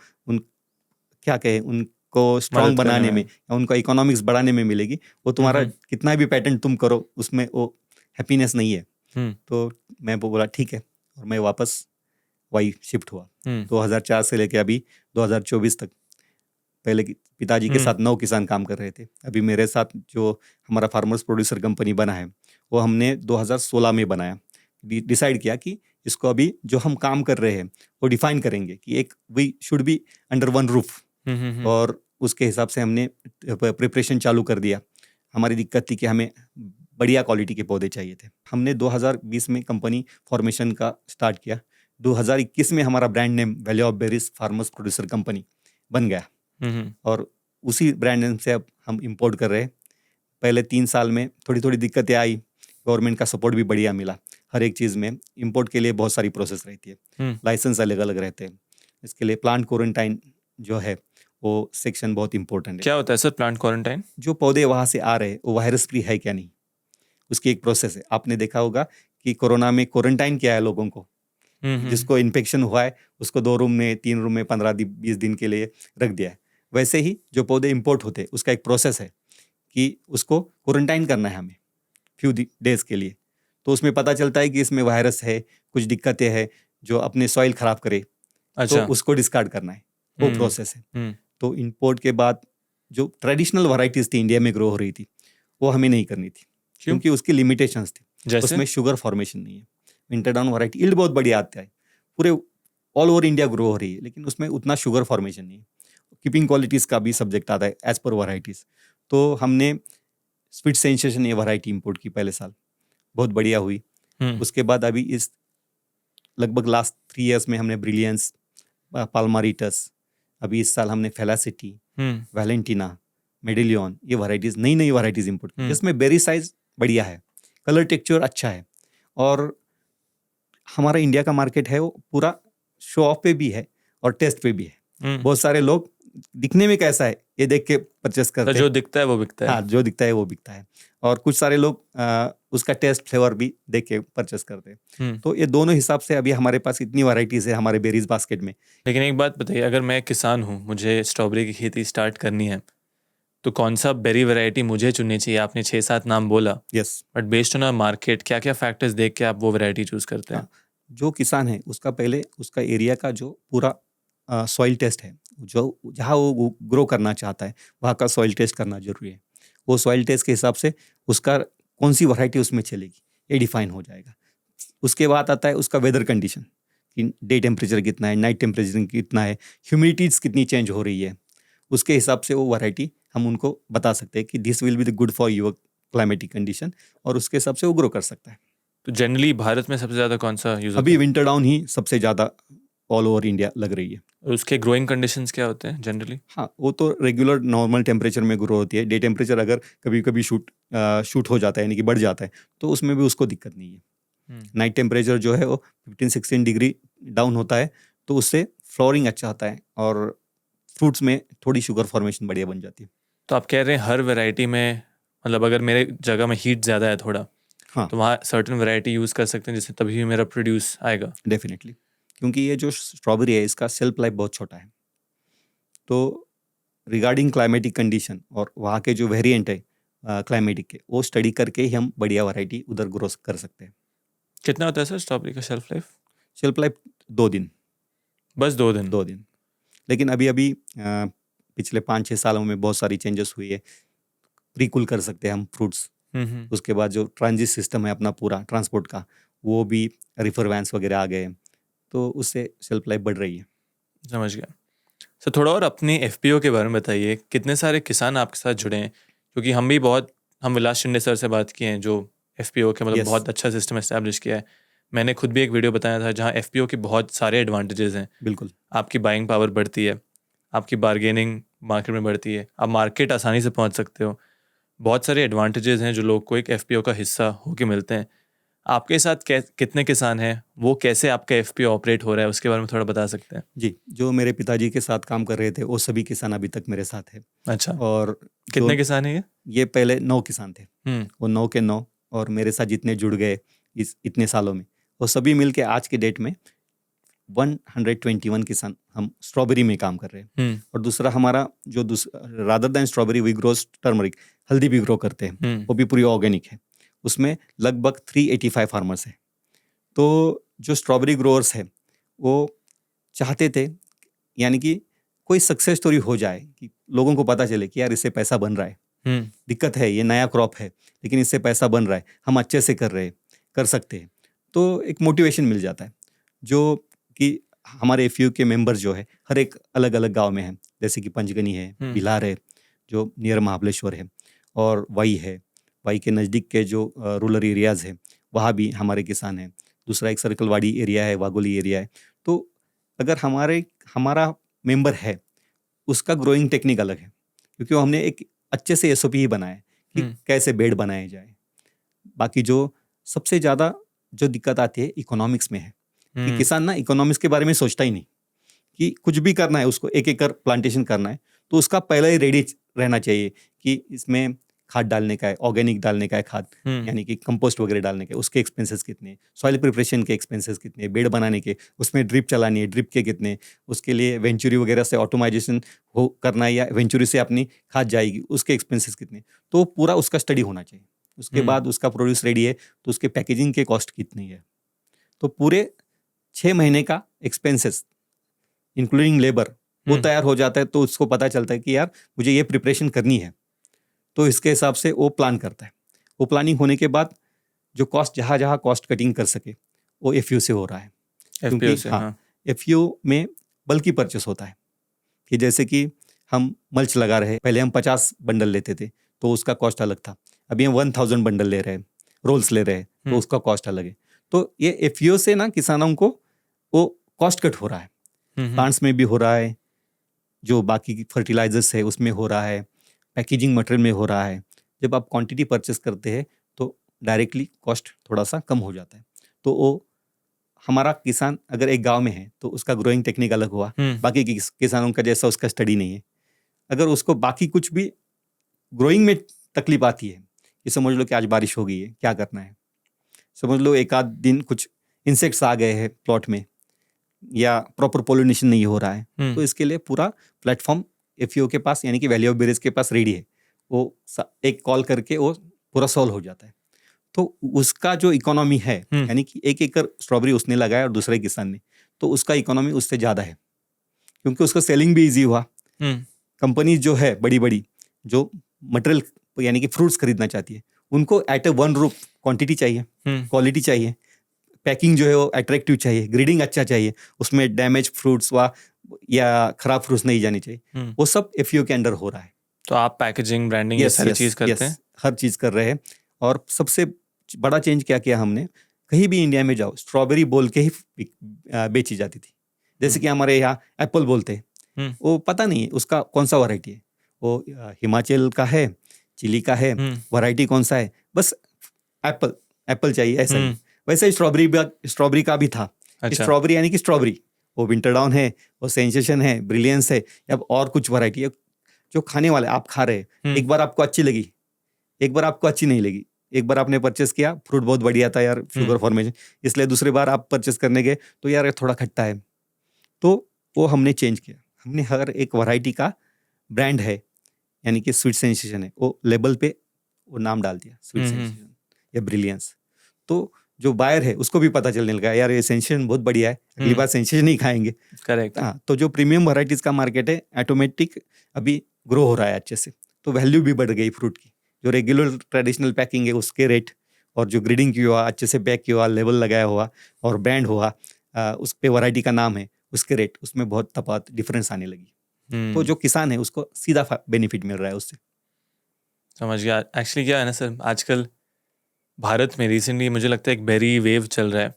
स्ट्रॉन्ग बनाने में या उनका इकोनॉमिक्स बढ़ाने में मिलेगी, वो तुम्हारा कितना भी पेटेंट तुम करो उसमें वो हैप्पीनेस नहीं है। तो मैं बोला ठीक है, और मैं वापस वही शिफ्ट हुआ 2004 से लेके अभी 2024 तक। पहले पिताजी के साथ 9 किसान काम कर रहे थे। अभी मेरे साथ जो हमारा फार्मर्स प्रोड्यूसर कंपनी बना है वो हमने 2016 में बनाया। डिसाइड किया कि इसको अभी जो हम काम कर रहे हैं वो डिफाइन करेंगे कि we should be under one roof. और उसके हिसाब से हमने प्रिपरेशन चालू कर दिया। हमारी दिक्कत थी कि हमें बढ़िया क्वालिटी के पौधे चाहिए थे। हमने 2020 में कंपनी फॉर्मेशन का स्टार्ट किया। 2021 में हमारा brand name valley of berries farmers producer company बन गया। और उसी ब्रांड नेम से अब हम इंपोर्ट कर रहे हैं। पहले 3 साल में थोड़ी दिक्कतें आई, गवर्नमेंट का सपोर्ट भी बढ़िया मिला। हर एक चीज़ में इंपोर्ट के लिए बहुत सारी प्रोसेस रहती है, लाइसेंस अलग अलग रहते हैं। इसके लिए प्लांट क्वारंटाइन जो है वो सेक्शन बहुत इंपॉर्टेंट है। क्या होता है सर प्लांट क्वारंटाइन? जो पौधे वहाँ से आ रहे हैं वो वायरस फ्री है क्या नहीं, उसकी एक प्रोसेस है। आपने देखा होगा कि कोरोना में क्वारंटाइन किया है लोगों को, जिसको इन्फेक्शन हुआ है उसको 2 रूम में 3 रूम में 15-20 दिन के लिए रख दिया है। वैसे ही जो पौधे इंपोर्ट होते हैं उसका एक प्रोसेस है कि उसको क्वारंटाइन करना है हमें फ्यू डेज के लिए। तो उसमें पता चलता है कि इसमें वायरस है, कुछ दिक्कतें हैं जो अपने सॉइल खराब करे, तो अच्छा। उसको डिस्कार्ड करना है, वो प्रोसेस है। तो इंपोर्ट के बाद जो ट्रेडिशनल वैरायटीज थी इंडिया में ग्रो हो रही थी वो हमें नहीं करनी थी, क्योंकि उसकी लिमिटेशंस थी। जैसे? उसमें शुगर फॉर्मेशन नहीं है। विंटर डाउन वैरायटी यील्ड बहुत बढ़िया आता है, पूरे ऑल ओवर इंडिया ग्रो हो रही है, लेकिन उसमें उतना शुगर फॉर्मेशन नहीं है। कीपिंग क्वालिटीज़ का भी सब्जेक्ट आता है एज पर वैरायटीज़। तो हमने स्वीट सेंसेशन ये वैरायटी इंपोर्ट की पहले साल, बहुत बढ़िया हुई। उसके बाद अभी इस लगभग लास्ट 3 इयर्स में हमने ब्रिलियंस, पाल्मारिटस, अभी इस साल हमने फेलासिटी, वैलेंटिना, मेडिलियन, ये वैरायटीज़ नई नई वैरायटीज़ इंपोर्ट की, जिसमें बेरी साइज बढ़िया है, कलर टेक्सचर अच्छा है, और हमारा इंडिया का मार्केट है वो पूरा शो ऑफ पे भी है और टेस्ट पे भी है। बहुत सारे लोग दिखने में कैसा है ये देख के परचेस करते हैं, जो दिखता है वो बिकता है। हाँ, जो दिखता है वो बिकता है, और कुछ सारे लोग उसका टेस्ट फ्लेवर भी देख के परचेस करते हैं। तो ये दोनों हिसाब से अभी हमारे पास इतनी वैरायटीज है हमारे बेरीज बास्केट में। लेकिन एक बात बताइए, अगर मैं किसान हूँ, मुझे स्ट्रॉबेरी की खेती स्टार्ट करनी है, तो कौन सा बेरी वैरायटी मुझे चुननी चाहिए? आपने 6-7 नाम बोला, yes, but based on a market क्या क्या फैक्टर्स देख के आप वो वैरायटी चूज करते हैं? जो किसान है उसका पहले उसका एरिया का जो पूरा सॉइल टेस्ट है, जो जहाँ वो ग्रो करना चाहता है वहाँ का सॉइल टेस्ट करना जरूरी है। वो सॉइल टेस्ट के हिसाब से उसका कौन सी वैरायटी उसमें चलेगी ये डिफाइन हो जाएगा। उसके बाद आता है उसका वेदर कंडीशन, कि डे टेम्परेचर कितना है, नाइट टेम्परेचर कितना है, ह्यूमिडिटीज़ कितनी चेंज हो रही है। उसके हिसाब से वो वैरायटी हम उनको बता सकते हैं कि this will be the good for your climatic condition, और उसके हिसाब से वो ग्रो कर सकता है। तो जनरली भारत में सबसे ज़्यादा कौन सा यूज? अभी विंटर डाउन ही सबसे ज़्यादा ऑल ओवर इंडिया लग रही है। उसके ग्रोइंग कंडीशंस क्या होते हैं जनरली? हाँ, वो तो रेगुलर नॉर्मल टेम्परेचर में ग्रो होती है। डे टेम्परेचर अगर कभी कभी शूट हो जाता है, यानी कि बढ़ जाता है, तो उसमें भी उसको दिक्कत नहीं है। नाइट टेम्परेचर जो है वो 15-16 डिग्री डाउन होता है, तो उससे फ्लावरिंग अच्छा आता है और फ्रूट्स में थोड़ी शुगर फॉर्मेशन बढ़िया बन जाती है। तो आप कह रहे हैं हर वैरायटी में, मतलब अगर मेरे जगह में हीट ज़्यादा है थोड़ा, हाँ, तो वहाँ सर्टेन वैरायटी यूज़ कर सकते हैं जिससे तभी भी मेरा प्रोड्यूस आएगा? डेफिनेटली, क्योंकि ये जो स्ट्रॉबेरी है इसका सेल्फ लाइफ बहुत छोटा है। तो रिगार्डिंग क्लाइमेटिक कंडीशन और वहाँ के जो वेरिएंट है क्लाइमेटिक के, वो स्टडी करके ही हम बढ़िया वैरायटी उधर ग्रो कर सकते हैं। कितना होता है सर स्ट्रॉबेरी का शेल्फ लाइफ? शेल्फ लाइफ 2 दिन, बस 2 दिन? 2 दिन। लेकिन अभी पिछले 5-6 सालों में बहुत सारी चेंजेस हुई है। प्रीकूल कर सकते हैं हम फ्रूट्स। उसके बाद जो ट्रांजिट सिस्टम है अपना पूरा ट्रांसपोर्ट का, वो भी रिफर वैन्स वगैरह आ गए हैं, तो उससे शेल्फ लाइफ बढ़ रही है। समझ गया। सर थोड़ा और अपनी FPO के बारे में बताइए, कितने सारे किसान आपके साथ जुड़े हैं? क्योंकि हम विलास शिंदे सर से बात किए हैं जो FPO के मतलब Yes. बहुत अच्छा सिस्टम एस्टैब्लिश किया है। मैंने खुद भी एक वीडियो बताया था जहाँ FPO के बहुत सारे एडवांटेजेस हैं। बिल्कुल, आपकी बाइंग पावर बढ़ती है, आपकी बार्गेनिंग मार्केट में बढ़ती है, आप मार्केट आसानी से पहुंच सकते हो। बहुत सारे एडवांटेजेस हैं जो लोग को एक FPO का हिस्सा होके मिलते हैं। आपके साथ कितने किसान हैं, वो कैसे आपका FPO ऑपरेट हो रहा है, उसके बारे में थोड़ा बता सकते हैं? जी। जो मेरे पिताजी के साथ काम कर रहे थे वो सभी किसान अभी तक मेरे साथ है। अच्छा, और कितने किसान हैं ये? ये पहले 9 किसान थे, वो 9 के 9, और मेरे साथ जितने जुड़ गए इतने सालों में, वो सभी मिल के आज के डेट में 121 किसान हम स्ट्रॉबेरी में काम कर रहे हैं। और दूसरा हमारा जो rather than strawberry we grow turmeric, हल्दी भी ग्रो करते हैं, वो भी पूरी ऑर्गेनिक है। उसमें लगभग 385 फार्मर्स हैं। तो जो स्ट्रॉबेरी ग्रोअर्स है वो चाहते थे, यानी कि कोई सक्सेस स्टोरी हो जाए, कि लोगों को पता चले कि यार इससे पैसा बन रहा है, दिक्कत है, ये नया क्रॉप है लेकिन इससे पैसा बन रहा है, हम अच्छे से कर सकते हैं, तो एक मोटिवेशन मिल जाता है। जो कि हमारे FPO के मेंबर्स जो है हर एक अलग अलग गांव में हैं, जैसे कि पंचगनी है, बिलार है जो नियर महाबलेश्वर है, और वाई के नज़दीक के जो रूरल एरियाज़ है वहाँ भी हमारे किसान हैं। दूसरा एक सर्कलवाड़ी एरिया है, वागोली एरिया है। तो अगर हमारा मेंबर है, उसका ग्रोइंग टेक्निक अलग है, क्योंकि हमने एक अच्छे से SOP ही बनाया है कि कैसे बेड बनाए जाए। बाकी जो सबसे ज़्यादा जो दिक्कत आती है इकोनॉमिक्स में है कि हम्म, किसान ना इकोनॉमिक्स के बारे में सोचता ही नहीं कि कुछ भी करना है उसको, एक एकड़ प्लांटेशन करना है तो उसका पहले ही रेडी रहना चाहिए कि इसमें खाद डालने का है, ऑर्गेनिक डालने का है खाद, यानी कि कंपोस्ट वगैरह डालने के, उसके एक्सपेंसेस कितने, सॉइल प्रिपरेशन के एक्सपेंसेस कितने, बेड बनाने के, उसमें ड्रिप चलानी है, ड्रिप के कितने, उसके लिए वेंचुरी वगैरह से ऑटोमाइजेशन हो करना है या वेंचुरी से अपनी खाद जाएगी, उसके एक्सपेंसेस कितने, तो पूरा उसका स्टडी होना चाहिए। उसके हम्म, बाद उसका प्रोड्यूस रेडी है तो उसके पैकेजिंग के कॉस्ट कितनी है, तो पूरे 6 महीने का एक्सपेंसेस इंक्लूडिंग लेबर वो हम्म, तैयार हो जाता है। तो उसको पता चलता है कि यार मुझे ये प्रिपरेशन करनी है, तो इसके हिसाब से वो प्लान करता है। वो प्लानिंग होने के बाद जो कॉस्ट जहाँ जहाँ कॉस्ट कटिंग कर सके वो एफ से हो रहा है, एफपीओ क्योंकि से, हाँ हाँ। एफ में बल्कि परचेस होता है कि जैसे कि हम मल्च लगा रहे हैं, पहले हम 50 बंडल लेते थे तो उसका कॉस्ट अलग था, अभी हम 1000 बंडल ले रहे हैं, रोल्स ले रहे हैं तो हम्म, उसका कॉस्ट अलग है। तो ये एफ से ना किसानों को वो कॉस्ट कट हो रहा है, हम्म, प्लांट्स में भी हो रहा है, जो बाकी की फर्टिलाइजर्स है उसमें हो रहा है, पैकेजिंग मटेरियल में हो रहा है। जब आप क्वांटिटी परचेस करते हैं तो डायरेक्टली कॉस्ट थोड़ा सा कम हो जाता है। तो वो हमारा किसान अगर एक गांव में है तो उसका ग्रोइंग टेक्निक अलग हुआ, हम्म, बाकी के किसानों का जैसा उसका स्टडी नहीं है। अगर उसको बाकी कुछ भी ग्रोइंग में तकलीफ आती है, ये समझ लो कि आज बारिश हो गई है, क्या करना है, समझ लो एक आध दिन कुछ इंसेक्ट्स आ गए हैं प्लॉट में या प्रॉपर पोलिनेशन नहीं हो रहा है, हम्म, तो इसके लिए पूरा प्लेटफॉर्म एफ के पास यानी कि वैली ऑफ बेरीज के पास रेडी है। वो एक कॉल करके वो पूरा सॉल्व हो जाता है। तो उसका जो इकोनॉमी है, हम्म, यानी कि 1 एकड़ स्ट्रॉबेरी उसने लगाया और दूसरे किसान ने, तो उसका इकोनॉमी उससे ज़्यादा है क्योंकि उसका सेलिंग भी ईजी हुआ। हम्म, कंपनीज जो है बड़ी बड़ी जो मटेरियल यानी कि फ्रूट्स खरीदना चाहती है, उनको एट ए वन रूप क्वांटिटी चाहिए, हम्म, क्वालिटी चाहिए, पैकिंग जो है वो अट्रैक्टिव चाहिए, ग्रीडिंग अच्छा चाहिए, उसमें डैमेज फ्रूट्स या खराब फ्रूट्स नहीं जानी चाहिए। हम्म। वो सब एफ के अंडर हो रहा है। तो आप पैकेजिंग, ब्रांडिंग, ये यस सारी यस चीज करते यस, हैं? हर चीज़ कर रहे हैं। और सबसे बड़ा चेंज क्या किया हमने, कहीं भी इंडिया में जाओ स्ट्रॉबेरी बोल के ही बेची जाती थी। जैसे हम्म, कि हमारे यहाँ एप्पल बोलते हैं, हम्म, वो पता नहीं है उसका कौन सा वैरायटी है, वो हिमाचल का है, चिली का है, हम्म, वैरायटी कौन सा है, बस एप्पल एप्पल चाहिए, ऐसा ही। हम्म। वैसे ही स्ट्रॉबेरी का भी था। अच्छा। स्ट्रॉबेरी यानी कि स्ट्रॉबेरी, वो विंटर डाउन है, वो सेंसेशन है, ब्रिलियंस है, या और कुछ वैरायटी है जो खाने वाले आप खा रहे हैं। हम्म, एक बार आपको अच्छी लगी, एक बार आपको अच्छी नहीं लगी, एक बार आपने परचेस किया, फ्रूट बहुत बढ़िया था यार, हम्म, शुगर फॉर्मेशन, इसलिए दूसरी बार आप परचेस करने गए तो यार ये थोड़ा खट्टा है, तो वो हमने चेंज किया। हमने हर एक वैरायटी का ब्रांड है, यानी कि स्वीट सेंसेशन है, वो लेबल पे वो नाम डाल दिया, स्वीट हम्म, सेंसेशन या ब्रिलियंस। तो जो बायर है उसको भी पता चलने लगा यार ये सेंसेशन बहुत बढ़िया है, अगली बार सेंसेशन ही खाएंगे। करेक्ट। हाँ, तो जो प्रीमियम वैरायटीज का मार्केट है ऑटोमेटिक अभी ग्रो हो रहा है अच्छे से, तो वैल्यू भी बढ़ गई फ्रूट की। जो रेगुलर ट्रेडिशनल पैकिंग है उसके रेट, और जो ग्रीडिंग किया हुआ, अच्छे से पैक किया हुआ, लेबल लगाया हुआ और ब्रांड हुआ, उस पे वैरायटी का नाम है, उसके रेट, उसमें बहुत तफावत डिफरेंस आने लगी। तो हम्म, जो किसान है उसको सीधा बेनिफिट मिल रहा है उससे। समझ गया। एक्चुअली क्या है ना सर, आजकल भारत में रिसेंटली मुझे लगता है एक बेरी वेव चल रहा है।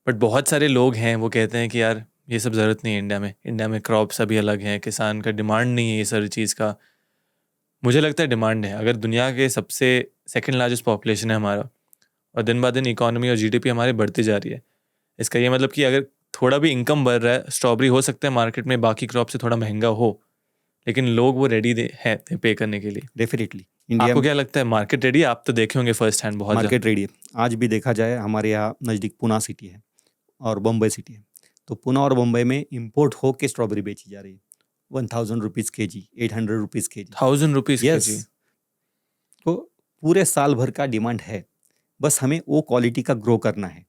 बट बहुत सारे लोग हैं वो कहते हैं कि यार ये सब ज़रूरत नहीं है इंडिया में। इंडिया में क्रॉप्स अभी अलग हैं, किसान का डिमांड नहीं है ये सारी चीज़ का। मुझे लगता है डिमांड है। अगर दुनिया के सबसे सेकंड लार्जेस्ट पॉपुलेशन है हमारा, और दिन ब दिन इकोनॉमी और जीडीपी हमारी बढ़ती जा रही है, इसका ये मतलब कि अगर थोड़ा भी इनकम बढ़ रहा है, स्ट्रॉबेरी हो सकता है मार्केट में बाकी क्रॉप से थोड़ा महंगा हो, लेकिन लोग वो रेडी है पे करने के लिए। डेफिनेटली इंडिया आपको क्या लगता है मार्केट रेडी है? आप तो देखे होंगे फर्स्ट हैंड बहुत ज़्यादा। मार्केट रेडी है। आज भी देखा जाए हमारे यहाँ नज़दीक पूना सिटी है और बम्बई सिटी है, तो पूना और बम्बई में इंपोर्ट हो के स्ट्रॉबेरी बेची जा रही है 1000 रुपीज़ के जी, 800 रुपीज़ के जी। 1000 रुपीज़ के यस, जी? तो पूरे साल भर का डिमांड है, बस हमें वो क्वालिटी का ग्रो करना है।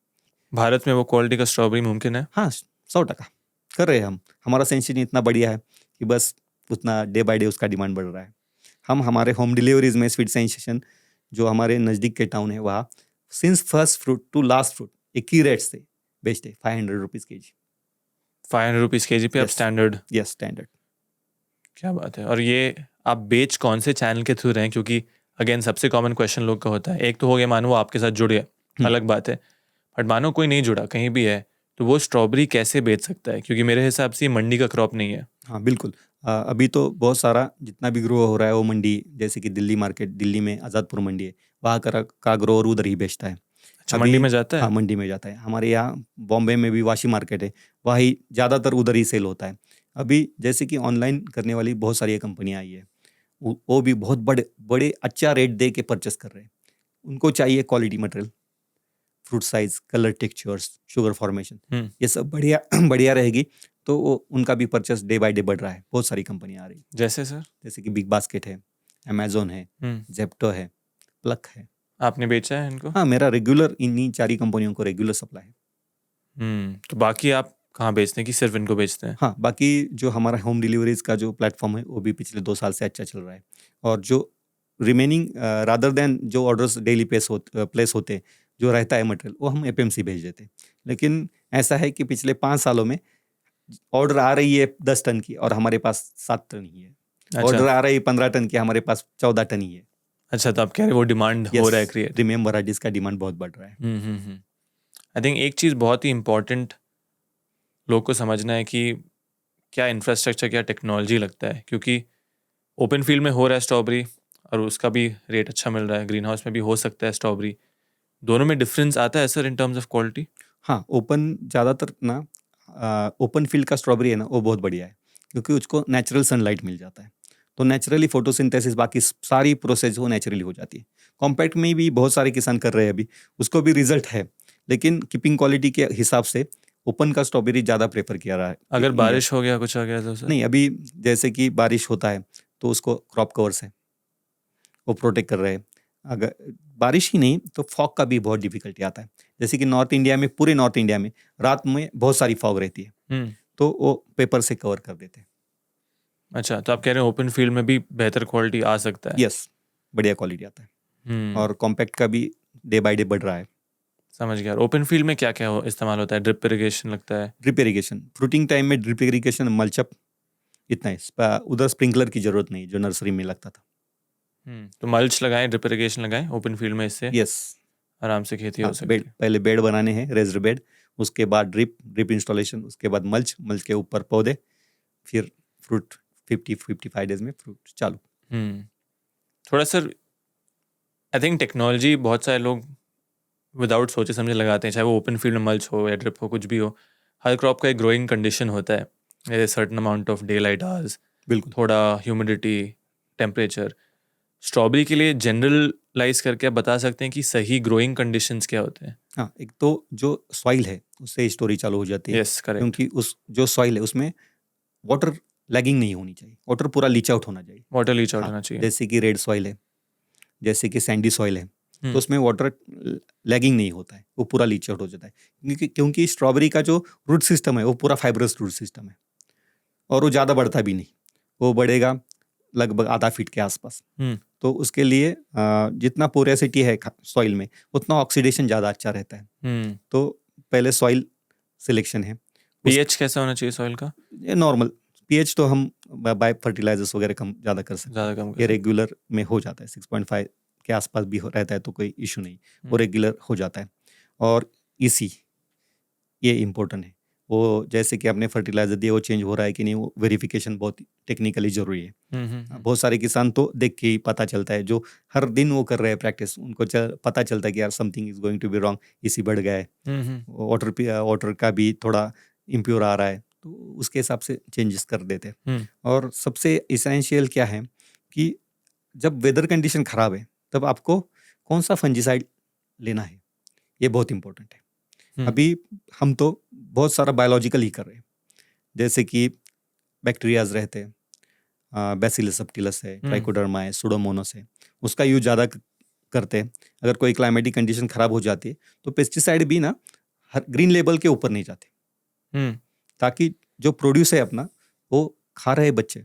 भारत में वो क्वालिटी का स्ट्रॉबेरी मुमकिन है? हाँ, 100% कर रहे हैं हम। हमारा सेंशन इतना बढ़िया है कि बस उतना डे बाय डे उसका डिमांड बढ़ रहा है। हम हमारे होम डिलीवरीज में स्वीट सेंसेशन जो हमारे नज़दीक के टाउन है वहाँ since first fruit to last fruit एक ही रेट से बेचते, 500 रुपीज़ के जी। 500 रुपीज़ के जी पे आप यस स्टैंडर्ड? Yes, standard. क्या बात है। और ये आप बेच कौन से चैनल के थ्रू रहे हैं? क्योंकि अगेन सबसे कॉमन क्वेश्चन लोग का होता है, एक तो हो गया मानो वो आपके साथ जुड़ गया, अलग बात है। बट मानो कोई नहीं जुड़ा, कहीं भी है, तो वो स्ट्रॉबेरी कैसे बेच सकता है? क्योंकि मेरे हिसाब से ये मंडी का क्रॉप नहीं है। हाँ बिल्कुल। अभी तो बहुत सारा जितना भी ग्रो हो रहा है वो मंडी, जैसे कि दिल्ली मार्केट, दिल्ली में आज़ादपुर मंडी है, वहाँ का ग्रोअर उधर ही बेचता है। अच्छा, मंडी में जाता हाँ है? मंडी में जाता है। हमारे यहाँ बॉम्बे में भी वाशी मार्केट है, वही ज़्यादातर उधर ही सेल होता है। अभी जैसे कि ऑनलाइन करने वाली बहुत सारी कंपनियाँ आई है, वो भी बहुत बड़े बड़े अच्छा रेट दे के परचेस कर रहे हैं। उनको चाहिए quality material, fruit size, colour, textures, sugar formation, hmm, ये सब बढ़िया बढ़िया रहेगी, तो उनका भी परचेस डे बाय डे बढ़ रहा है। बहुत सारी कंपनियाँ आ रही, जैसे सर? जैसे कि बिग बास्केट है, अमेजोन है, जेप्टो है, प्लक है। आपने बेचा है इनको? हाँ, मेरा रेगुलर इन्हीं 4 ही कंपनियों को रेगुलर सप्लाई है। तो बाकी आप कहाँ बेचते हैं कि सिर्फ इनको बेचते हैं? हाँ, बाकी जो हमारा होम डिलीवरीज का जो प्लेटफॉर्म है, वो भी पिछले 2 साल से अच्छा चल रहा है। और जो रिमेनिंग रादर देन जो ऑर्डर्स डेली प्लेस होते हैं, जो रहता है मटेरियल, वो हम एपीएमसी भेज देते हैं। लेकिन ऐसा है कि पिछले 5 सालों में ऑर्डर आ रही है 10 टन की और हमारे पास 7 टन ही है। ऑर्डर अच्छा, आ रही है 15 टन की, हमारे पास 14 टन ही है। अच्छा, तो आप कह रहे हैं वो डिमांड हो रहा है क्रिएट। प्रीमियम वैराइटीज का डिमांड बहुत बढ़ रहा है। आई थिंक एक चीज़ बहुत ही इम्पोर्टेंट लोग को समझना है कि क्या इंफ्रास्ट्रक्चर, क्या टेक्नोलॉजी लगता है, क्योंकि ओपन फील्ड में हो रहा है स्ट्रॉबेरी और उसका भी रेट अच्छा मिल रहा है, ग्रीन हाउस में भी हो सकता है स्ट्रॉबेरी, दोनों में डिफरेंस आता है sir in terms of quality? हाँ, ओपन ज़्यादातर ना ओपन फील्ड का स्ट्रॉबेरी है ना, वो बहुत बढ़िया है, क्योंकि उसको नेचुरल सनलाइट मिल जाता है। तो नेचुरली फोटोसिंथेसिस, बाकी सारी प्रोसेस वो नेचुरली हो जाती है। कॉम्पैक्ट में भी बहुत सारे किसान कर रहे हैं अभी, उसको भी रिजल्ट है। लेकिन कीपिंग क्वालिटी के हिसाब से ओपन का स्ट्रॉबेरी ज़्यादा प्रेफर किया रहा है अगर इंडिया। बारिश हो गया, कुछ आ गया तो सर? नहीं, अभी जैसे कि बारिश होता है तो उसको क्रॉप कवर्स है, वो प्रोटेक्ट कर रहे हैं। अगर बारिश ही नहीं तो फॉग का भी बहुत डिफिकल्टी आता है। जैसे कि नॉर्थ इंडिया में, पूरे नॉर्थ इंडिया में रात में बहुत सारी फॉग रहती है, हम्म, तो वो पेपर से कवर कर देते हैं। अच्छा, तो आप कह रहे हैं ओपन फील्ड में भी बेहतर क्वालिटी आ सकता है? यस, बढ़िया क्वालिटी आता है। हम्म, और कॉम्पैक्ट का भी डे बाय डे बढ़ रहा है। समझ गया। ओपन फील्ड में क्या क्या इस्तेमाल होता है? ड्रिप इरिगेशन लगता है? ड्रिप इरिगेशन, फ्रूटिंग टाइम में ड्रिप इरिगेशन, मल्चअप, इतना ही। उधर स्प्रिंकलर की जरूरत नहीं, जो नर्सरी में लगता था। तो मल्च लगाएं, ड्रिप इरिगेशन लगाएं ओपन फील्ड में, इससे यस। आराम से खेती हाँ, हो सकती बेड, है। पहले बेड बनाने हैं, रेज्ड बेड, उसके बाद ड्रिप इंस्टॉलेशन, उसके बाद मल्च के ऊपर पौधे, फिर फ्रूट 50-55 डेज में फ्रूट चालू। हम्म, थोड़ा सर, आई थिंक टेक्नोलॉजी बहुत सारे लोग विदाउट सोचे समझे लगाते हैं, चाहे वो ओपन फील्ड में मल्च हो या ड्रिप हो, कुछ भी हो। हर क्रॉप का एक ग्रोइंग कंडीशन होता है, जैसे certain amount of day light hours, बिल्कुल। थोड़ा ह्यूमिडिटी, टेम्परेचर। स्ट्रॉबेरी के लिए जनरलाइज करके आप बता सकते हैं कि सही ग्रोइंग कंडीशंस क्या होते हैं? हाँ, एक तो जो सॉइल है उससे स्टोरी चालू हो जाती है। Yes, correct. क्योंकि उस जो सॉइल है उसमें वाटर लैगिंग नहीं होनी चाहिए, वाटर पूरा लीच आउट होना चाहिए। वाटर लीच आउट हाँ, होना चाहिए। जैसे कि रेड सॉइल है, जैसे कि सैंडी सॉइल है, तो हम्म, उसमें वाटर लैगिंग नहीं होता है, वो पूरा लीच आउट हो जाता है। क्योंकि स्ट्रॉबेरी का जो रूट सिस्टम है वो पूरा फाइब्रस रूट सिस्टम है, और वो ज़्यादा बढ़ता भी नहीं, वो बढ़ेगा लगभग आधा फीट के आसपास। हम्म, तो उसके लिए जितना पोरेसिटी है सॉइल में, उतना ऑक्सीडेशन ज़्यादा अच्छा रहता है। हम्म। तो पहले सॉइल सिलेक्शन है। उस पीएच कैसा होना चाहिए सॉइल का? ये नॉर्मल पीएच तो हम बाय फर्टिलाइजर्स वगैरह कम ज़्यादा कर सकते ज़्यादा हैं। कम कर ये सकते रेगुलर में हो जाता है, 6.5 के आसपास भी रहता है तो कोई इशू नहीं, वो हम्म, रेगुलर हो जाता है। और ईसी, ये इम्पोर्टेंट है। वो जैसे कि आपने फर्टिलाइजर दिया, वो चेंज हो रहा है कि नहीं, वो वेरिफिकेशन बहुत टेक्निकली ज़रूरी है। हम्म, हम्म, बहुत सारे किसान तो देख के ही पता चलता है, जो हर दिन वो कर रहे हैं प्रैक्टिस, उनको पता चलता है कि यार something is going to be wrong, इसी बढ़ गया है, वाटर का भी थोड़ा इम्प्योर आ रहा है, तो उसके हिसाब से चेंजेस कर देते हैं। हम्म, और सबसे इसेंशियल क्या है कि जब वेदर कंडीशन ख़राब है तब आपको कौन सा फंजीसाइड लेना है, ये बहुत इंपॉर्टेंट है। हम्म, अभी हम तो बहुत सारा बायोलॉजिकल ही कर रहे हैं, जैसे कि बैक्टीरियाज रहते हैं, बैसिलस सबटिलस है, ट्राइकोडर्मा है, सुडोमोनास है, उसका यूज ज़्यादा करते हैं। अगर कोई क्लाइमेटिक कंडीशन ख़राब हो जाती है तो पेस्टिसाइड भी ना हर ग्रीन लेबल के ऊपर नहीं जाते, हम्म। ताकि जो प्रोड्यूस है अपना वो खा रहे बच्चे,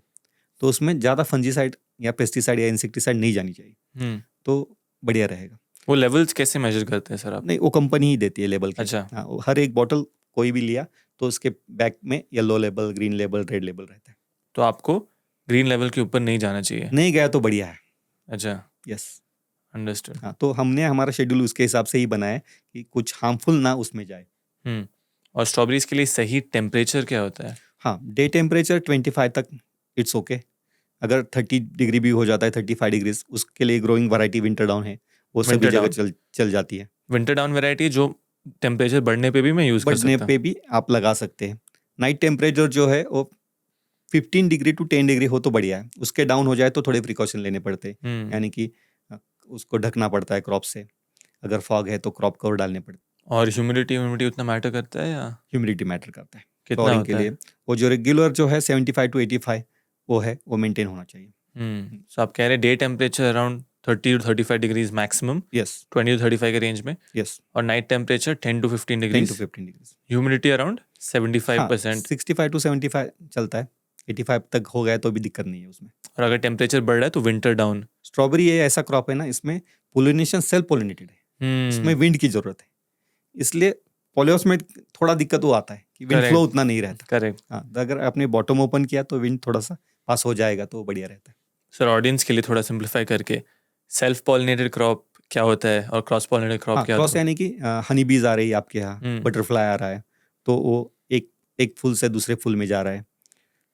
तो उसमें ज़्यादा फंजीसाइड या पेस्टिसाइड या इंसेक्टिसाइड नहीं जानी चाहिए, तो बढ़िया रहेगा। वो लेवल्स कैसे मेजर करते हैं सर आप? नहीं, वो कंपनी ही देती है लेबल के। अच्छा, हाँ, वो हर एक बॉटल कोई भी लिया तो उसके बैक में yellow label, green label, red label रहता है। तो आपको ग्रीन लेवल के ऊपर नहीं जाना चाहिए? नहीं गया तो बढ़िया है। अच्छा, यस। अंडरस्टूड। हाँ, तो हमने हमारा शेड्यूल उसके हिसाब से ही बनाया है कि कुछ हार्मफुल ना उसमें जाए। और स्ट्रॉबेरीज के लिए सही टेम्परेचर क्या होता है? हाँ, डे टेम्परेचर 25 तक इट्स ओके। अगर 30 डिग्री भी हो जाता है, 35 डिग्रीज, उसके लिए ग्रोइंग वैरायटी विंटर डाउन है, वो सभी विंटर जगह डाउन? चल जाती है। विंटर डाउन वैरायटी जो टेम्परेचर बढ़ने पे भी मैं यूज़ कर बढ़ने सकता हूँ। पे भी आप लगा सकते हैं। नाइट टेम्परेचर जो है वो 15 डिग्री टू 10 डिग्री हो तो बढ़िया है, उसके डाउन हो जाए तो थोड़े प्रिकॉशन लेने पड़ते हैं, यानी कि उसको ढकना पड़ता है क्रॉप से, अगर फॉग है तो क्रॉप कवर डालने पड़ते हैं। और ह्यूमिडिटी उतना मैटर करता है या ह्यूमिडिटी मैटर करता है कितना फ्लोरिंग के होता लिए। है? वो जो रेगुलर जो है 75 टू 85 वो है, वो मेंटेन होना चाहिए। सो आप कह रहे हैं day temperature around 30 to 35 degrees maximum, yes 20 to 35 के रेंज में, यस और night temperature 10 to 15 10 degrees, to 15 degrees. Humidity around हाँ 75%। 65 टू 75 चलता है, 85 तक हो गया तो भी दिक्कत नहीं है उसमें। और अगर टेम्परेचर बढ़ रहा है तो विंटर डाउन। स्ट्रॉबेरी ये ऐसा क्रॉप है ना, इसमें पोलिनेशन सेल्फ पोलिनेटेड है, इसमें विंड की जरूरत है, इसलिए पॉलियोस में थोड़ा दिक्कत वो आता है कि विंड फ्लो उतना नहीं रहता। करेक्ट। हाँ, तो अगर आपने बॉटम ओपन किया तो विंड थोड़ा सा पास हो जाएगा तो बढ़िया रहता है। सर ऑडियंस के लिए थोड़ा सिंप्लीफाई करके, सेल्फ पॉलिनेटेड क्रॉप क्या होता है और क्रॉस पॉलिनेटेड क्रॉप हाँ, क्या क्रॉस होता है? यानी कि हनी बीज आ रही है आपके यहाँ, बटरफ्लाई आ रहा है, तो वो एक एक फूल से दूसरे फूल में जा रहा है,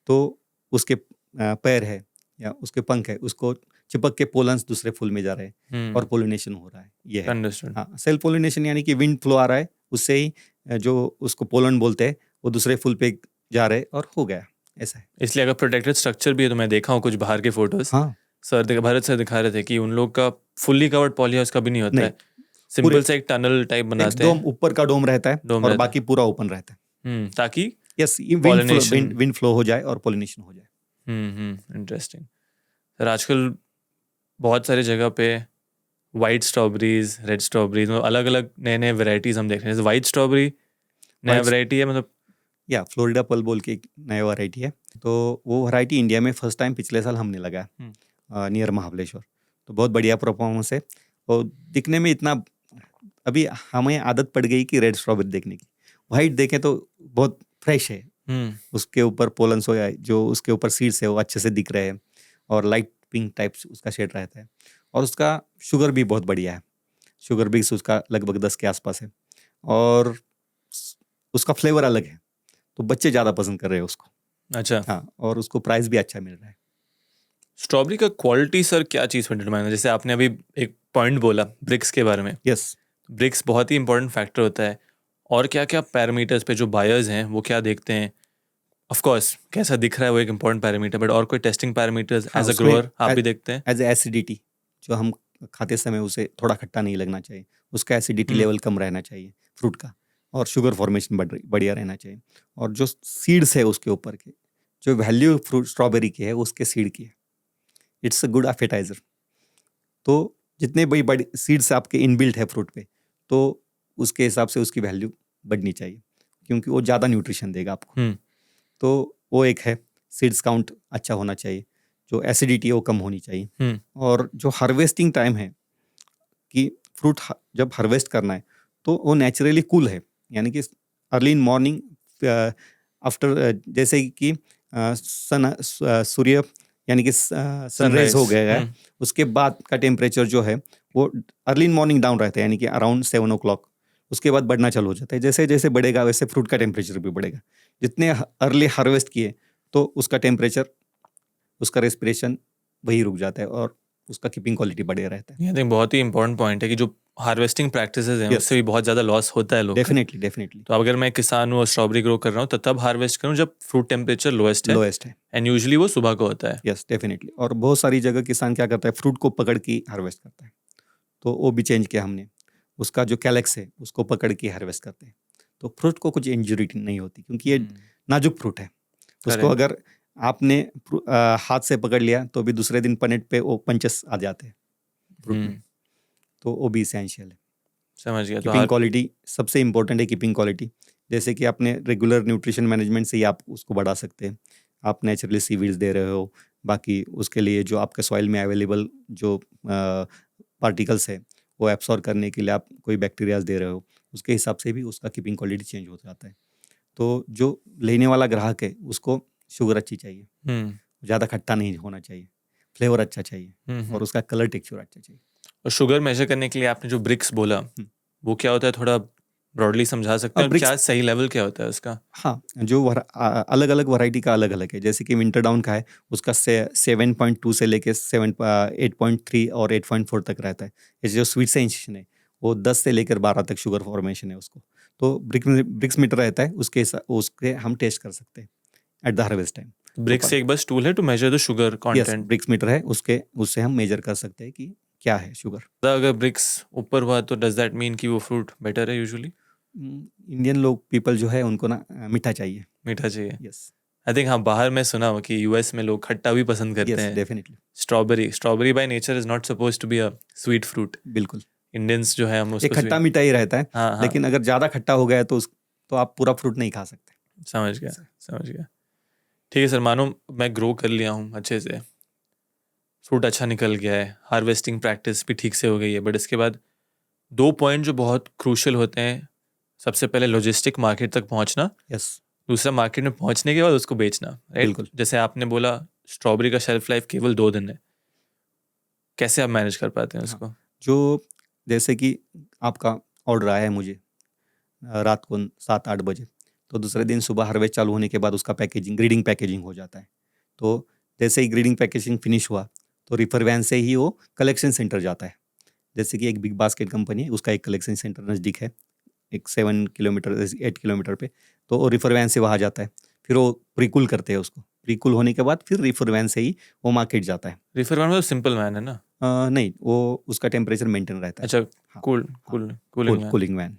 तो उसके पैर है या उसके पंख है, उसको चिपक के पोलन्स दूसरे फूल में जा रहे हैं और पोलिनेशन हो रहा है, ये है। अंडरस्टूड। हाँ, सेल्फ पोलिनेशन यानी कि विंड फ्लो आ रहा है, उससे ही जो उसको पोलन बोलते हैं वो दूसरे फूल पे जा रहे और हो गया, ऐसा है। इसलिए अगर प्रोटेक्टेड स्ट्रक्चर भी है तो मैं देखा हूँ कुछ बाहर के फोटोज, हाँ भरत सर दिखा रहे थे कि उन लोग का फुल्ली कवर्ड पॉलीहाउस का भी नहीं होता नहीं, है, सिंपल से एक टनल टाइप एक बनाते डोम, हैं, ऊपर का डोम रहता है डोम और रहता बाकी पूरा ओपन रहता है। ताकि यस, Pollination। विंड फ्लो हो जाए और पोलिनेशन हो जाए। इंटरेस्टिंग। सर आजकल बहुत सारी जगह पे वाइट स्ट्रॉबेरीज, रेड स्ट्रॉबेरीज, मतलब अलग अलग नए नए वेराइटीज हम देख रहे हैं। वाइट स्ट्रॉबेरी नया White- वेराइटी है, मतलब या फ्लोरिडा पल बोल के एक नया वैरायटी है, तो वो वैरायटी इंडिया में फर्स्ट टाइम पिछले साल हमने लगाया नियर महाबलेश्वर, तो बहुत बढ़िया परफॉर्मेंस है। और दिखने में इतना, अभी हमें आदत पड़ गई कि रेड स्ट्रॉबेरी देखने की, वाइट देखें तो बहुत फ्रेश है, उसके ऊपर पोलन्स हो या जो उसके ऊपर सीड्स है वो अच्छे से दिख रहे हैं और लाइट पिंक टाइप उसका शेड रहता है, और उसका शुगर भी बहुत बढ़िया है, शुगर भी उसका लगभग 10 के आसपास है, और उसका फ्लेवर अलग है, तो बच्चे ज़्यादा पसंद कर रहे हैं उसको। अच्छा, हाँ, और उसको प्राइस भी अच्छा मिल रहा है। स्ट्रॉबेरी का क्वालिटी सर क्या चीज़ पर डिटरमाइन है? जैसे आपने अभी एक पॉइंट बोला ब्रिक्स के बारे में, यस, ब्रिक्स बहुत ही इंपॉर्टेंट फैक्टर होता है, और क्या क्या पैरामीटर्स पे जो बायर्स हैं वो क्या देखते हैं? ऑफ कोर्स कैसा दिख रहा है वो एक इंपॉर्टेंट पैरामीटर, बट और कोई टेस्टिंग पैरामीटर्स हाँ, एज अ उसमें ग्रोअर आप भी देखते हैं? एज एसिडिटी, जो हम खाते समय उसे थोड़ा खट्टा नहीं लगना चाहिए, उसका एसिडिटी लेवल कम रहना चाहिए फ्रूट का, और शुगर फॉर्मेशन बढ़िया रहना चाहिए, और जो सीड्स है उसके ऊपर के, जो वैल्यू फ्रूट स्ट्रॉबेरी की है उसके सीड की है, इट्स अ गुड एपेटाइजर। तो जितने भी बड़ी सीड्स आपके इनबिल्ट है फ्रूट पे, तो उसके हिसाब से उसकी वैल्यू बढ़नी चाहिए, क्योंकि वो ज़्यादा न्यूट्रिशन देगा आपको। तो वो एक है, सीड्स काउंट अच्छा होना चाहिए, जो एसिडिटी है वो कम होनी चाहिए, और जो हार्वेस्टिंग टाइम है कि फ्रूट जब हार्वेस्ट करना है तो वो नेचुरली कूल है, यानी कि अर्ली इन मॉर्निंग आफ्टर, जैसे कि सूर्य यानी कि सनराइज हो गया है, उसके बाद का टेम्परेचर जो है वो अर्ली इन मॉर्निंग डाउन रहता है, यानी कि अराउंड 7 o'clock, उसके बाद बढ़ना चालू हो जाता है। जैसे जैसे बढ़ेगा वैसे फ्रूट का टेम्परेचर भी बढ़ेगा। जितने अर्ली हार्वेस्ट किए तो उसका टेम्परेचर, उसका रेस्पिरेशन वही रुक जाता है और उसका कीपिंग क्वालिटी बढ़िया रहता है। ये एक बहुत ही इंपॉर्टेंट पॉइंट है कि जो हार्वेस्टिंग प्रैक्टिसेस हैं Yes. उससे भी बहुत ज़्यादा लॉस होता है लोग का। डेफिनेटली डेफिनेटली तो अगर मैं किसान हूँ और स्ट्रॉबेरी ग्रो कर रहा हूँ तो तब हार्वेस्ट करूँ जब फ्रूट टेम्परेचर लोएस्ट है, लोएस्ट है। एंड यूजुअली वो सुबह को होता है। Yes definitely. और बहुत सारी जगह किसान क्या करता है, फ्रूट को पकड़ के हार्वेस्ट करता है, तो वो भी चेंज किया हमने, उसका जो कैलेक्स है उसको पकड़ के हार्वेस्ट करते हैं, तो फ्रूट को कुछ इंजरी नहीं होती, क्योंकि ये नाजुक फ्रूट है। उसको अगर आपने हाथ से पकड़ लिया तो भी दूसरे दिन पनेट पे वो पंचेस आ जाते हैं फ्रूट में, तो वो भी इसेंशियल है। समझ गया। कीपिंग क्वालिटी सबसे इम्पोर्टेंट है, कीपिंग क्वालिटी। जैसे कि आपने रेगुलर न्यूट्रिशन मैनेजमेंट से ही आप उसको बढ़ा सकते हैं, आप नेचुरली सीवीड्स दे रहे हो, बाकी उसके लिए जो आपके सॉइल में अवेलेबल जो पार्टिकल्स है वो एब्सॉर्ब करने के लिए आप कोई बैक्टीरियाज दे रहे हो, उसके हिसाब से भी उसका कीपिंग क्वालिटी चेंज हो जाता है। तो जो लेने वाला ग्राहक है उसको शुगर अच्छी चाहिए, ज़्यादा खट्टा नहीं होना चाहिए, फ्लेवर अच्छा चाहिए, और उसका कलर टेक्सचर अच्छा चाहिए। और शुगर मेजर करने के लिए आपने जो ब्रिक्स बोला वो क्या होता है, थोड़ा ब्रॉडली समझा सकते हैं? और क्या सही लेवल क्या होता है उसका? हाँ, जो अलग अलग वैरायटी का अलग अलग है। जैसे कि विंटर डाउन का है, उसका 7.2 से लेके 8.3 और 8.4 तक रहता है। ये जो स्वीट सेंसेशन है वो 10 से लेकर 12 तक शुगर फॉर्मेशन है उसको। तो ब्रिक्स मीटर रहता है, उसके हम टेस्ट कर सकते हैं at the harvest time. Brix एक बस टूल है to measure the sugar yes, content. Brix meter है, उससे हम मेजर कर सकते हैं कि क्या है शुगर। अगर ब्रिक्स ऊपर हुआ तो डज दैट मीन कि वो फ्रूट बेटर है यूजुअली? इंडियन लोग पीपल जो है उनको ना मीठा चाहिए। मीठा चाहिए। यस आई थिंक हाँ, बाहर मैं सुना हूँ कि यूएस में लोग खट्टा भी पसंद करते यस, हैं। Definitely, strawberry by nature is not suppose to be a sweet fruit. बिल्कुल। इंडियंस जो है हम ये उसको खट्टा मीठा ही रहता है, हाँ हाँ, लेकिन अगर ज़्यादा खट्टा हो गया तो आप पूरा फ्रूट नहीं खा सकते। समझ गया समझ गया। ठीक है सर, मानो मैं ग्रो कर लिया हूँ अच्छे से, फ्रूट अच्छा निकल गया है, हार्वेस्टिंग प्रैक्टिस भी ठीक से हो गई है, बट इसके बाद 2 पॉइंट जो बहुत क्रूशियल होते हैं। सबसे पहले लॉजिस्टिक मार्केट तक पहुंचना, यस, दूसरा मार्केट में पहुंचने के बाद उसको बेचना, राइट? बिल्कुल। जैसे आपने बोला स्ट्रॉबेरी का शेल्फ लाइफ केवल 2 दिन है, कैसे आप मैनेज कर पाते हैं हाँ, उसको? जो जैसे कि आपका ऑर्डर आया है मुझे रात को 7-8 बजे, तो दूसरे दिन सुबह हार्वेस्ट चालू होने के बाद उसका ग्रीडिंग पैकेजिंग हो जाता है। तो जैसे ही ग्रीडिंग पैकेजिंग फिनिश हुआ, तो रिफर वैन से ही वो कलेक्शन सेंटर जाता है। जैसे कि एक बिग बास्केट कंपनी है, उसका एक कलेक्शन सेंटर नज़दीक है, एक 7 किलोमीटर 8 किलोमीटर पे। तो वो रिफर वैन से वहाँ जाता है, फिर वो प्रीकूल करते हैं उसको, प्रीकूल होने के बाद फिर रिफर वैन से ही वो मार्केट जाता है। रिफर वन मतलब सिंपल वैन है ना? नहीं, वो उसका टेम्परेचर मेंटेन रहता है। अच्छा, हाँ, कूल हाँ, cool cooling van. Cooling van.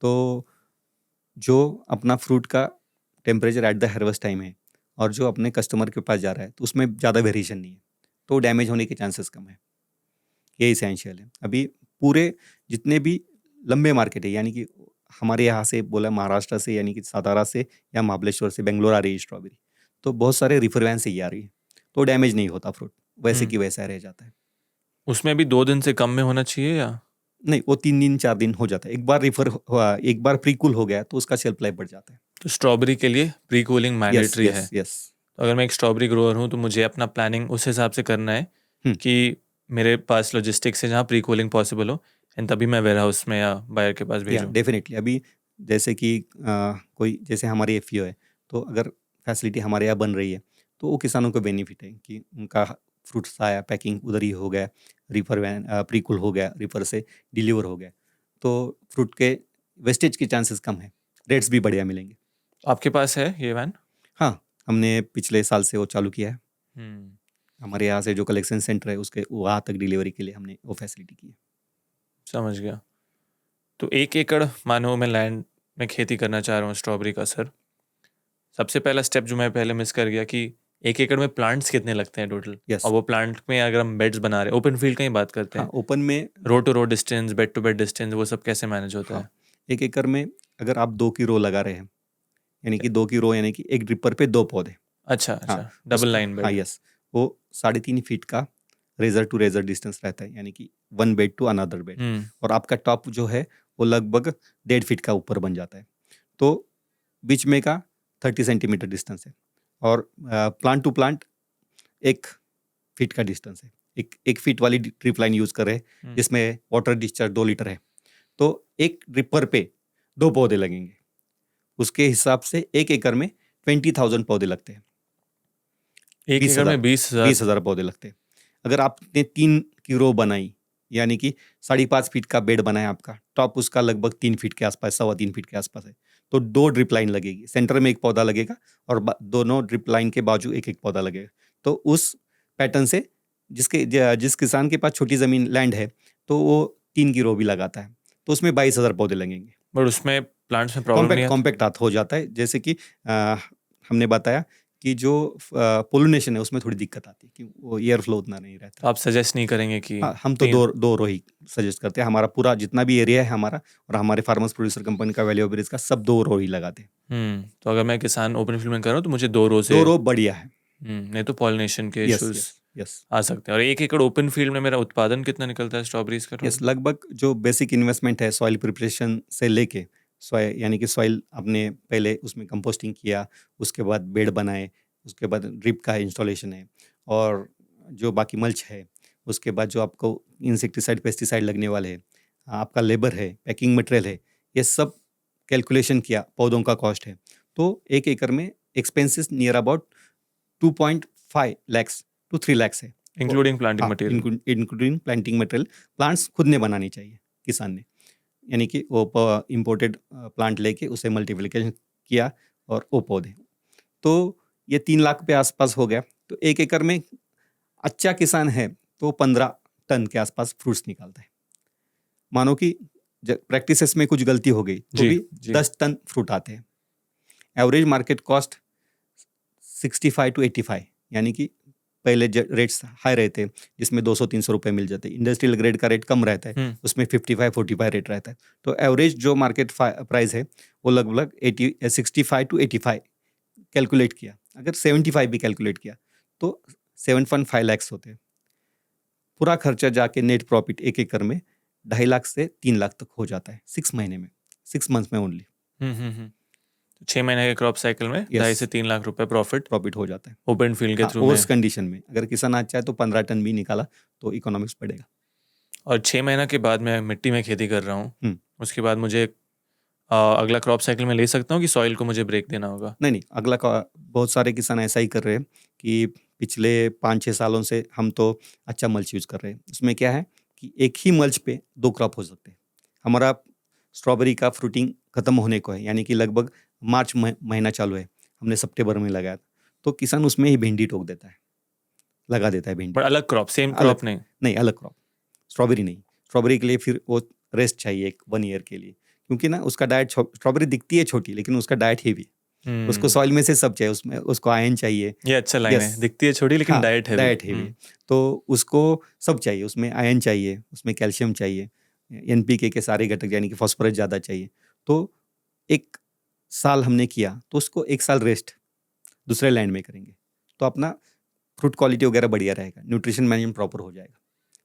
तो जो अपना फ्रूट का temperature at the harvest time है और जो अपने कस्टमर के पास जा रहा है, तो उसमें ज़्यादा वेरिएशन नहीं है, तो डैमेज होने के चांसेस कम है। ये इसेंशियल है। अभी पूरे जितने भी लंबे मार्केट है, यानी कि हमारे यहाँ से बोला महाराष्ट्र से, यानी कि सातारा से या महाबलेश्वर से बेंगलोर आ रही है स्ट्रॉबेरी, तो बहुत सारे रिफर वैन से ही आ रही है, तो डैमेज नहीं होता फ्रूट, वैसे कि वैसा रह जाता है। उसमें भी 2 दिन से कम में होना चाहिए या? नहीं, वो 3 दिन 4 दिन हो जाता है। एक बार प्रीकूल हो गया तो उसका शेल्फ लाइफ बढ़ जाता है। तो स्ट्रॉबेरी के लिए प्री कूलिंग यस मैंडेटरी है। Yes yes. तो अगर मैं एक स्ट्रॉबेरी ग्रोअर हूँ तो मुझे अपना प्लानिंग उस हिसाब से करना है हम्म। कि मेरे पास लॉजिस्टिक्स है जहाँ प्री कूलिंग पॉसिबल हो, एंड तभी मैं वेयर हाउस में या बायर के पास या भेजूँ। डेफिनेटली। अभी जैसे कि कोई जैसे हमारी एफपीओ है, तो अगर फैसिलिटी हमारे यहाँ बन रही है, तो वो किसानों को बेनिफिट है कि उनका फ्रूट्स आया, पैकिंग उधर ही हो गया, रिफर वैन प्रीकूल हो गया, रिफर से डिलीवर हो गया, तो फ्रूट के वेस्टेज के चांसेस कम है, रेट्स भी बढ़िया मिलेंगे। आपके पास है ये वैन? हाँ, हमने पिछले साल से वो चालू किया है। हम्म, हमारे यहाँ से जो कलेक्शन सेंटर है उसके वहाँ तक डिलीवरी के लिए हमने वो फैसिलिटी की है। समझ गया। तो 1 एकड़ मानो मैं लैंड में खेती करना चाह रहा हूँ स्ट्रॉबेरी का सर, सबसे पहला स्टेप जो मैं पहले मिस कर गया कि 1 एकड़ में प्लांट्स कितने लगते हैं टोटल? यस। और वो प्लांट में अगर हम बेड्स बना रहे हैं, ओपन फील्ड का ही बात करते हाँ, हैं, ओपन में। Row to row distance, bed to bed distance, वो सब कैसे मैनेज होता हाँ, है? 1 एकड़ में अगर आप 2 की रो लगा रहे हैं, यानी कि 2 की रो, यानी कि एक ड्रिपर पे 2 पौधे। अच्छा हाँ, अच्छा, डबल लाइन हाँ, बेड। यस। वो 3.5 फीट का रेजर टू रेजर डिस्टेंस रहता है, यानी कि 1 बेड टू अनदर बेड। हम्म, और आपका टॉप जो है वो लगभग 1.5 फीट का ऊपर बन जाता है, तो बीच में का 30 सेंटीमीटर डिस्टेंस है। और प्लांट टू प्लांट 1 फीट का डिस्टेंस है। एक फीट वाली ड्रिप लाइन यूज़ कर रहे हैं, हम्म। जिसमें वाटर डिस्चार्ज 2 लीटर है, तो एक ड्रिपर पे 2 पौधे लगेंगे। उसके हिसाब से 1 एकड़ में 20,000 पौधे लगते हैं। 1 एकड़ में 20,000? 20,000 पौधे लगते हैं। अगर आपने 3 की रो बनाई, यानी कि 5.5 फीट का बेड बनाया आपका, टॉप उसका लगभग 3 फीट के आसपास, 3.25 फीट के आसपास है, तो 2 ड्रिप लाइन लगेगी, सेंटर में 1 पौधा लगेगा और दोनों ड्रिप लाइन के बाजू 1-1 पौधा लगेगा। तो उस पैटर्न से जिस किसान के पास छोटी ज़मीन लैंड है, तो वो 3 की रो भी लगाता है, तो उसमें 22,000 पौधे लगेंगे। बट उसमें प्लांट्स में प्रॉब्लम नहीं आती? कॉम्पैक्ट हो जाता है। जैसे कि हमने बताया कि जो पोलिनेशन है उसमें थोड़ी दिक्कत आती है कि वो एयर फ्लो उतना नहीं रहता। तो आप सजेस्ट नहीं करेंगे कि हाँ, हम तो 2 रो ही सजेस्ट करते हैं। हमारा पूरा जितना भी एरिया है हमारा, और हमारे फार्मर्स प्रोड्यूसर कंपनी का, वैली ऑफ ब्रिज का, सब 2 रो ही लगाते हैं। तो अगर मैं किसान ओपन फील्ड में कर रहा हूँ तो मुझे 2 रो से 2 रो बढ़िया है। नहीं तो पॉलिनेशन के यस इश्यूज यस यस आ सकते हैं। और 1 एकड़ ओपन फील्ड में मेरा उत्पादन कितना निकलता है स्ट्रॉबेरीज का यस। total? लगभग जो बेसिक इन्वेस्टमेंट है सॉइल प्रिपरेशन से लेके, सॉइल यानी कि सॉइल आपने पहले उसमें कंपोस्टिंग किया, उसके बाद बेड बनाए, उसके बाद ड्रिप का इंस्टॉलेशन है, और जो बाकी मल्च है, उसके बाद जो आपको इंसेक्टिसाइड पेस्टिसाइड लगने वाले हैं, आपका लेबर है, पैकिंग मटेरियल है, ये सब कैलकुलेशन किया, पौधों का कॉस्ट है, तो 1 एकड़ में expenses near about 2.5 lakhs to 3 lakhs है। इंक्लूडिंग प्लांटिंग हाँ, material? Including planting material. Plants खुद ने बनानी चाहिए किसान ने। यानी कि वो इम्पोर्टेड प्लांट लेके उसे मल्टीप्लिकेशन किया और वो पौधे, तो ये 3 लाख पे आसपास हो गया। तो 1 एकड़ में अच्छा किसान है तो 15 टन के आसपास फ्रूट्स निकालता है। मानो कि प्रैक्टिसेस में कुछ गलती हो गई तो जी, भी जी। 10 टन फ्रूट आते हैं। एवरेज मार्केट कॉस्ट 65 टू 85, यानी कि पहले रेट्स हाई रहते हैं जिसमें 200-300 रुपए मिल जाते हैं। इंडस्ट्रियल ग्रेड का रेट कम रहता है, उसमें 55-45 रेट रहता है। तो एवरेज जो मार्केट प्राइस है वो लगभग 65 टू 85 कैलकुलेट किया। अगर 75 भी कैलकुलेट किया तो 7.5 लाख होते हैं। पूरा खर्चा जाके नेट प्रॉफिट 1 एकड़ में 2.5 लाख से 3 लाख तक हो जाता है 6 महीने में, 6 मंथ्स में ओनली। 6 महीने के क्रॉप साइकिल में 2.5 से 3 लाख रुपए प्रॉफिट हो जाता है ओपन फील्ड के थ्रू उस में। कंडीशन में अगर किसान आज चाहे तो 15 टन भी निकाला तो इकोनॉमिक्स बढ़ेगा। और 6 महीना के बाद मैं मिट्टी में खेती कर रहा हूँ, उसके बाद मुझे अगला क्रॉप साइकिल में ले सकता हूँ कि सॉइल को मुझे ब्रेक देना होगा? नहीं, अगला बहुत सारे किसान ऐसा ही कर रहे हैं कि पिछले 5-6 सालों से हम तो अच्छा मल्च यूज़ कर रहे हैं। उसमें क्या है कि एक ही मल्च पे 2 क्रॉप हो सकते हैं। हमारा स्ट्रॉबेरी का फ्रूटिंग खत्म होने को है, यानी कि लगभग मार्च महीना चालू है, हमने सितंबर में लगाया, तो किसान उसमें ही भिंडी ठोक देता है, लगा देता है भिंडी। बट अलग क्रॉप, सेम क्रॉप नहीं? नहीं, अलग क्रॉप। स्ट्रॉबेरी नहीं, स्ट्रॉबेरी के लिए फिर वो रेस्ट चाहिए 1 ईयर के लिए, क्योंकि ना उसका डाइट, स्ट्रॉबेरी दिखती है छोटी लेकिन उसका डाइट हेवी है। उसको सॉइल में से सब चाहिए, उसमें उसको आयरन चाहिए। ये अच्छा लाइन है, दिखती है छोटी लेकिन डाइट है, डाइट हेवी। तो उसको सब चाहिए, उसमें आयरन चाहिए, उसमें कैल्शियम चाहिए, एनपीके के सारे घटक यानी कि फॉस्फोरस ज़्यादा चाहिए। तो 1 साल हमने किया तो उसको 1 साल रेस्ट दूसरे लैंड में करेंगे तो अपना फ्रूट क्वालिटी वगैरह बढ़िया रहेगा, न्यूट्रिशन मैनेजमेंट प्रॉपर हो जाएगा।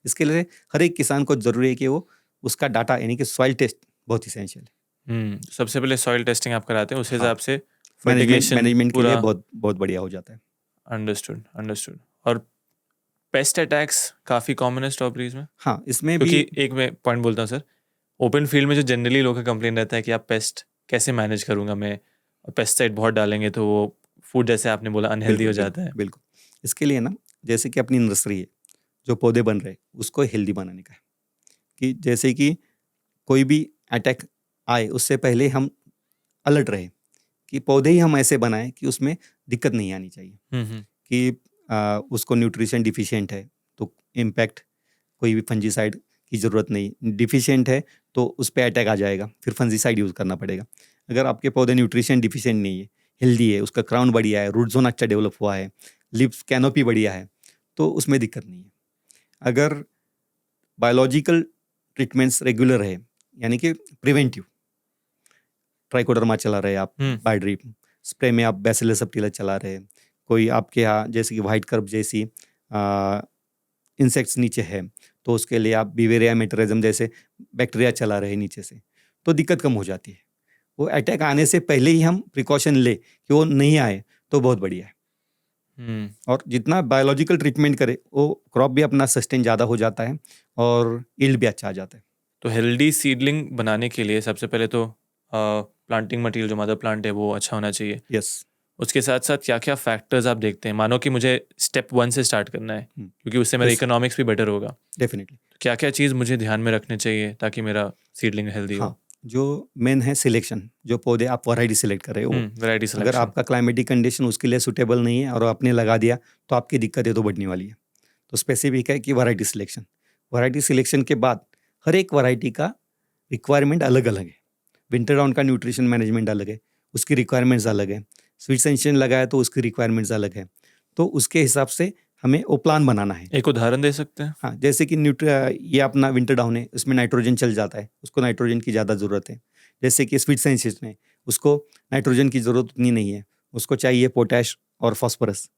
इसके लिए हर एक किसान को जरूरी है कि वो उसका डाटा यानी कि सॉइल टेस्ट बहुत इसेंशियल है। सबसे पहले सॉइल टेस्टिंग आप कराते हैं, उस हिसाब से मैनेजमेंट के पूरा लिए बहुत बढ़िया हो जाता है। अंडरस्टूड। और पेस्ट अटैक्स काफ़ी कॉमन है स्ट्रॉबेरीज में? हाँ, इसमें क्योंकि भी एक मैं पॉइंट बोलता हूँ सर, ओपन फील्ड में जो जनरली लोगों का कंप्लेन रहता है कि आप पेस्ट कैसे मैनेज करूंगा मैं, पेस्टिसाइड बहुत डालेंगे तो वो फूड जैसे आपने बोला अनहेल्दी हो जाता है। बिल्कुल। इसके लिए ना, जैसे कि अपनी नर्सरी है, जो पौधे बन रहे हैं उसको हेल्दी बनाने का है, कि जैसे कि कोई भी अटैक आए उससे पहले हम अलर्ट रहे, कि पौधे ही हम ऐसे बनाएं कि उसमें दिक्कत नहीं आनी चाहिए। कि उसको न्यूट्रिशन डिफिशिएंट है तो इम्पैक्ट कोई भी फंजीसाइड की ज़रूरत नहीं, डिफिशिएंट है तो उस पर अटैक आ जाएगा, फिर फंजीसाइड यूज़ करना पड़ेगा। अगर आपके पौधे न्यूट्रिशन डिफिशिएंट नहीं है, हेल्दी है, उसका क्राउन बढ़िया है, रूट जोन अच्छा डेवलप हुआ है, लिप्स कैनोपी बढ़िया है, तो उसमें दिक्कत नहीं है। अगर बायोलॉजिकल ट्रीटमेंट्स रेगुलर है, यानी कि प्रिवेंटिव, ट्राइकोडर्मा चला रहे आप, बायोड्रिप स्प्रे में आप बैसिलस सबटिलस चला रहे, कोई आपके यहाँ जैसे कि वाइट कर्व जैसी इंसेक्ट्स नीचे है तो उसके लिए आप बिवेरिया मेटरिज्म जैसे बैक्टीरिया चला रहे नीचे से, तो दिक्कत कम हो जाती है। वो अटैक आने से पहले ही हम प्रिकॉशन ले कि वो नहीं आए तो बहुत बढ़िया है। और जितना बायोलॉजिकल ट्रीटमेंट करे वो क्रॉप भी अपना सस्टेन ज़्यादा हो जाता है और यील्ड भी अच्छा आ जाता है। तो हेल्दी सीडलिंग बनाने के लिए सबसे पहले तो प्लांटिंग मटेरियल जो मदर प्लांट है वो अच्छा होना चाहिए। यस। उसके साथ साथ क्या क्या फैक्टर्स आप देखते हैं? मानो कि मुझे स्टेप 1 से स्टार्ट करना है, क्योंकि उससे मेरा इकोनॉमिक्स भी बेटर होगा। डेफिनेटली। क्या क्या चीज़ मुझे ध्यान में रखने चाहिए ताकि मेरा सीडलिंग हेल्दी हो? जो मेन है सिलेक्शन, जो पौधे आप वैरायटी सिलेक्ट कर रहे हो, वैरायटी अगर सिलेक्शन। आपका क्लाइमेटिक कंडीशन उसके लिए सूटेबल नहीं है और आपने लगा दिया तो आपकी दिक्कतें तो बढ़ने वाली है। तो स्पेसिफिक है कि वैरायटी सिलेक्शन के बाद हर एक वैरायटी का रिक्वायरमेंट अलग अलग है। विंटर राउंड का न्यूट्रिशन मैनेजमेंट अलग है, उसकी रिक्वायरमेंट्स अलग है। स्वीट सेंशन लगाया तो उसकी रिक्वायरमेंट्स अलग है, तो उसके हिसाब से हमें वो प्लान बनाना है। एक उदाहरण दे सकते हैं? हाँ, जैसे कि ये अपना विंटर डाउन है, उसमें नाइट्रोजन चल जाता है, उसको नाइट्रोजन की ज़्यादा ज़रूरत है। जैसे कि स्वीट सेंसेशन है, उसको नाइट्रोजन की ज़रूरत उतनी नहीं है, उसको चाहिए पोटैश और फॉस्फोरस।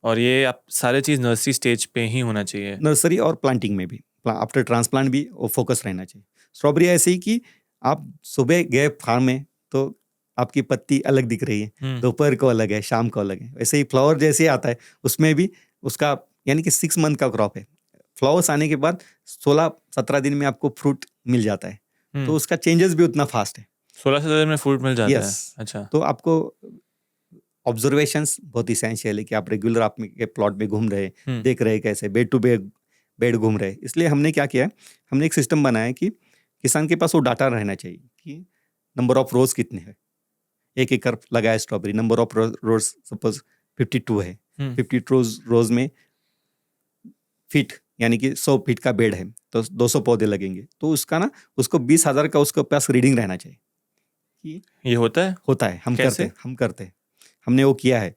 और ये आप सारे चीज़ नर्सरी स्टेज पे ही होना चाहिए? नर्सरी और प्लांटिंग में भी, आफ्टर ट्रांसप्लांट भी वो फोकस रहना चाहिए। स्ट्रॉबेरी ऐसे ही कि आप सुबह गए फार्म में तो आपकी पत्ती अलग दिख रही है, दोपहर को अलग है, शाम को अलग है। वैसे ही फ्लावर जैसे आता है उसमें भी उसका यानी कि 6 मंथ का क्रॉप है। फ्लावर्स आने के बाद 16-17 दिन में आपको फ्रूट मिल जाता है, तो उसका चेंजेस भी उतना फास्ट है। 16-17 दिन में फ्रूट मिल जाता है? यस। अच्छा। तो आपको ऑब्जर्वेशंस बहुत इसेंशियल है कि आप रेगुलर आपके प्लॉट में घूम रहे, देख रहे कैसे बेड टू बेड घूम रहे। इसलिए हमने क्या किया है, हमने एक सिस्टम बनाया है कि किसान के पास वो डाटा रहना चाहिए कि नंबर ऑफ रोज कितने हैं, 1 एकड़ लगाया strawberry, number of rose suppose 52 है, 52 रोज में फीट यानी कि 100 फीट का बेड है तो 200 पौधे लगेंगे, तो उसको 20,000 का उसके पास रीडिंग रहना चाहिए कि ये होता है हम कैसे? करते हैं हमने वो किया है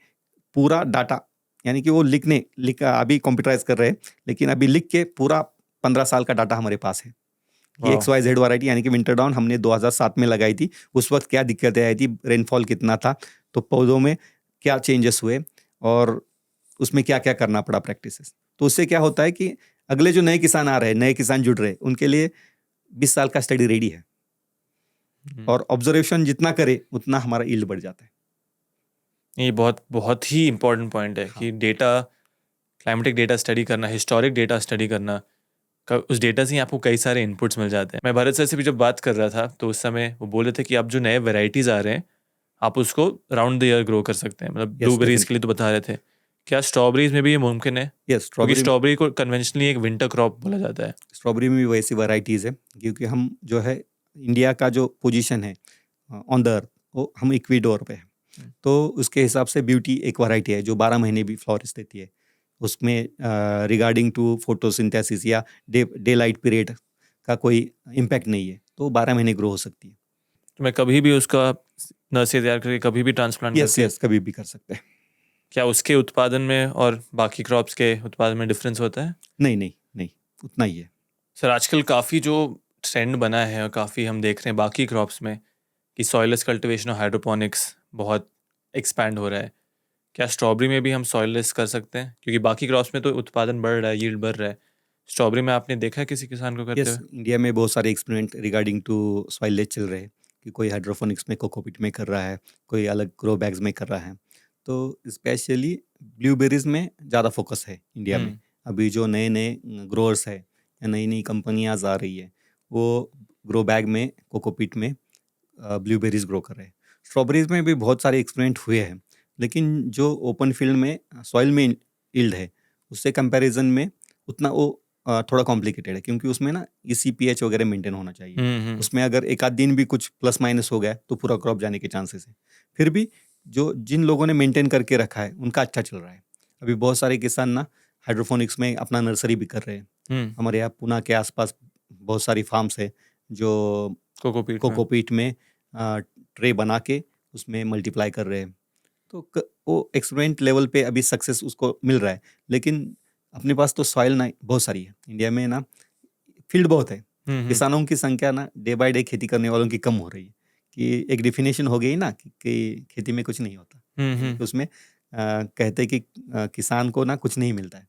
पूरा डाटा, यानी कि वो अभी कंप्यूटराइज कर रहे हैं, लेकिन अभी लिख के पूरा 15 साल का डाटा हमारे पास है कि वाह। XYZ वैरायटी यानी कि विंटर डाउन हमने 2007 में लगाई थी, उस वक्त क्या दिक्कतें आई थी, रेनफॉल कितना था, तो पौधों में क्या चेंजेस हुए और उसमें क्या क्या करना पड़ा प्रैक्टिसेस। तो उससे क्या होता है कि अगले जो नए किसान आ रहे हैं, नए किसान जुड़ रहे हैं, उनके लिए 20 साल का स्टडी रेडी है और ऑब्जर्वेशन जितना करे उतना हमारा यील्ड बढ़ जाता है। ये बहुत बहुत ही इंपॉर्टेंट पॉइंट है कि डेटा, क्लाइमेटिक डेटा स्टडी करना, हिस्टोरिक डेटा स्टडी करना, उस डेटा से ही आपको कई सारे इनपुट्स मिल जाते हैं। मैं भरत सर से भी जब बात कर रहा था तो उस समय वो बोले थे कि आप जो नए वेराइटीज़ आ रहे हैं आप उसको राउंड द ईयर ग्रो कर सकते हैं, मतलब ब्लूबेरीज के लिए तो बता रहे थे, क्या स्ट्रॉबेरीज में भी ये मुमकिन है? यस, क्योंकि स्ट्रॉबेरी को कन्वेंशनली एक विंटर क्रॉप बोला जाता है। स्ट्रॉबेरी में भी वैसी वैरायटीज़ है, क्योंकि हम जो है इंडिया का जो पोजीशन है ऑन द अर्थ, वो हम इक्वेडोर पे है, तो उसके हिसाब से ब्यूटी एक वैरायटी है जो 12 महीने भी फ्लोरिस देती है। उसमें रिगार्डिंग टू फोटोसिंथेसिस या डे लाइट पीरियड का कोई इम्पैक्ट नहीं है, तो 12 महीने ग्रो हो सकती है। तो मैं कभी भी उसका नर्सरी तैयार करके कभी भी ट्रांसप्लांट करके यस कभी भी कर सकते हैं। क्या उसके उत्पादन में और बाकी क्रॉप्स के उत्पादन में डिफरेंस होता है? नहीं उतना ही है। सर आजकल काफ़ी जो ट्रेंड बना है और काफ़ी हम देख रहे हैं बाकी क्रॉप्स में कि सॉइललेस कल्टीवेशन और हाइड्रोपोनिक्स बहुत एक्सपैंड हो रहा है, क्या स्ट्रॉबेरी में भी हम सॉइललेस कर सकते हैं? क्योंकि बाकी क्रॉप्स में तो उत्पादन बढ़ रहा है, यील्ड बढ़ रहा है, स्ट्रॉबेरी में आपने देखा है किसी किसान को करते हुए? इंडिया में बहुत सारे एक्सपेरिमेंट रिगार्डिंग टू सॉइललेस चल रहे हैं कि कोई हाइड्रोफोनिक्स में कोकोपीट में कर रहा है, कोई अलग ग्रो बैग्स में कर रहा है। तो स्पेशली ब्लूबेरीज में ज़्यादा फोकस है इंडिया में। अभी जो नए नए ग्रोअर्स है या नई नई कंपनियाँ आ रही है, वो ग्रो बैग में कोकोपीट में ब्लूबेरीज ग्रो कर रहे हैं। स्ट्रॉबेरीज में भी बहुत सारे एक्सपेरिमेंट हुए हैं, लेकिन जो ओपन फील्ड में सॉइल में यील्ड है उससे कंपैरिजन में उतना वो थोड़ा कॉम्प्लिकेटेड है, क्योंकि उसमें ना ECPH वगैरह मेंटेन होना चाहिए। उसमें अगर एक आध दिन भी कुछ प्लस माइनस हो गया तो पूरा क्रॉप जाने के चांसेस है। फिर भी जिन लोगों ने मेंटेन करके रखा है उनका अच्छा चल रहा है। अभी बहुत सारे किसान ना हाइड्रोफोनिक्स में अपना नर्सरी भी कर रहे हैं। हमारे यहाँ पुणे के आसपास बहुत सारी फार्म्स है जो कोकोपीट में ट्रे बना के उसमें मल्टीप्लाई कर रहे हैं। तो वो एक्सपेरिमेंट लेवल पे अभी सक्सेस उसको मिल रहा है, लेकिन अपने पास तो सॉइल ना बहुत सारी है इंडिया में ना, फील्ड बहुत है, किसानों की संख्या ना डे बाय डे खेती करने वालों की कम हो रही है, कि एक डिफिनेशन हो गई ना कि खेती में कुछ नहीं होता। तो उसमें कहते हैं कि किसान को ना कुछ नहीं मिलता है,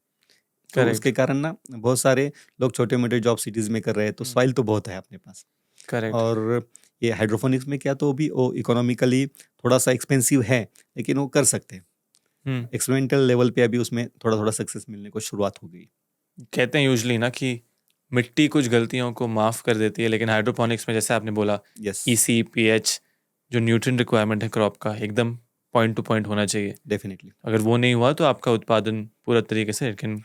तो उसके कारण ना बहुत सारे लोग छोटे मोटे जॉब सिटीज में कर रहे हैं, तो सॉइल तो बहुत है अपने पास। और ये हाइड्रोफोनिक्स में क्या तो भी वो इकोनॉमिकली थोड़ा सा एक्सपेंसिव है, लेकिन वो कर सकते हैं। एक्सपेरिमेंटल लेवल पे अभी उसमें थोड़ा थोड़ा सक्सेस मिलने को शुरुआत हो गई। कहते हैं यूजली ना कि मिट्टी कुछ गलतियों को माफ़ कर देती है, लेकिन हाइड्रोपोनिक्स में जैसे आपने बोला ECPH जो न्यूट्रिएंट रिक्वायरमेंट है क्रॉप का एकदम पॉइंट टू पॉइंट होना चाहिए। डेफिनेटली अगर वो नहीं हुआ तो आपका उत्पादन पूरा तरीके से इट कैन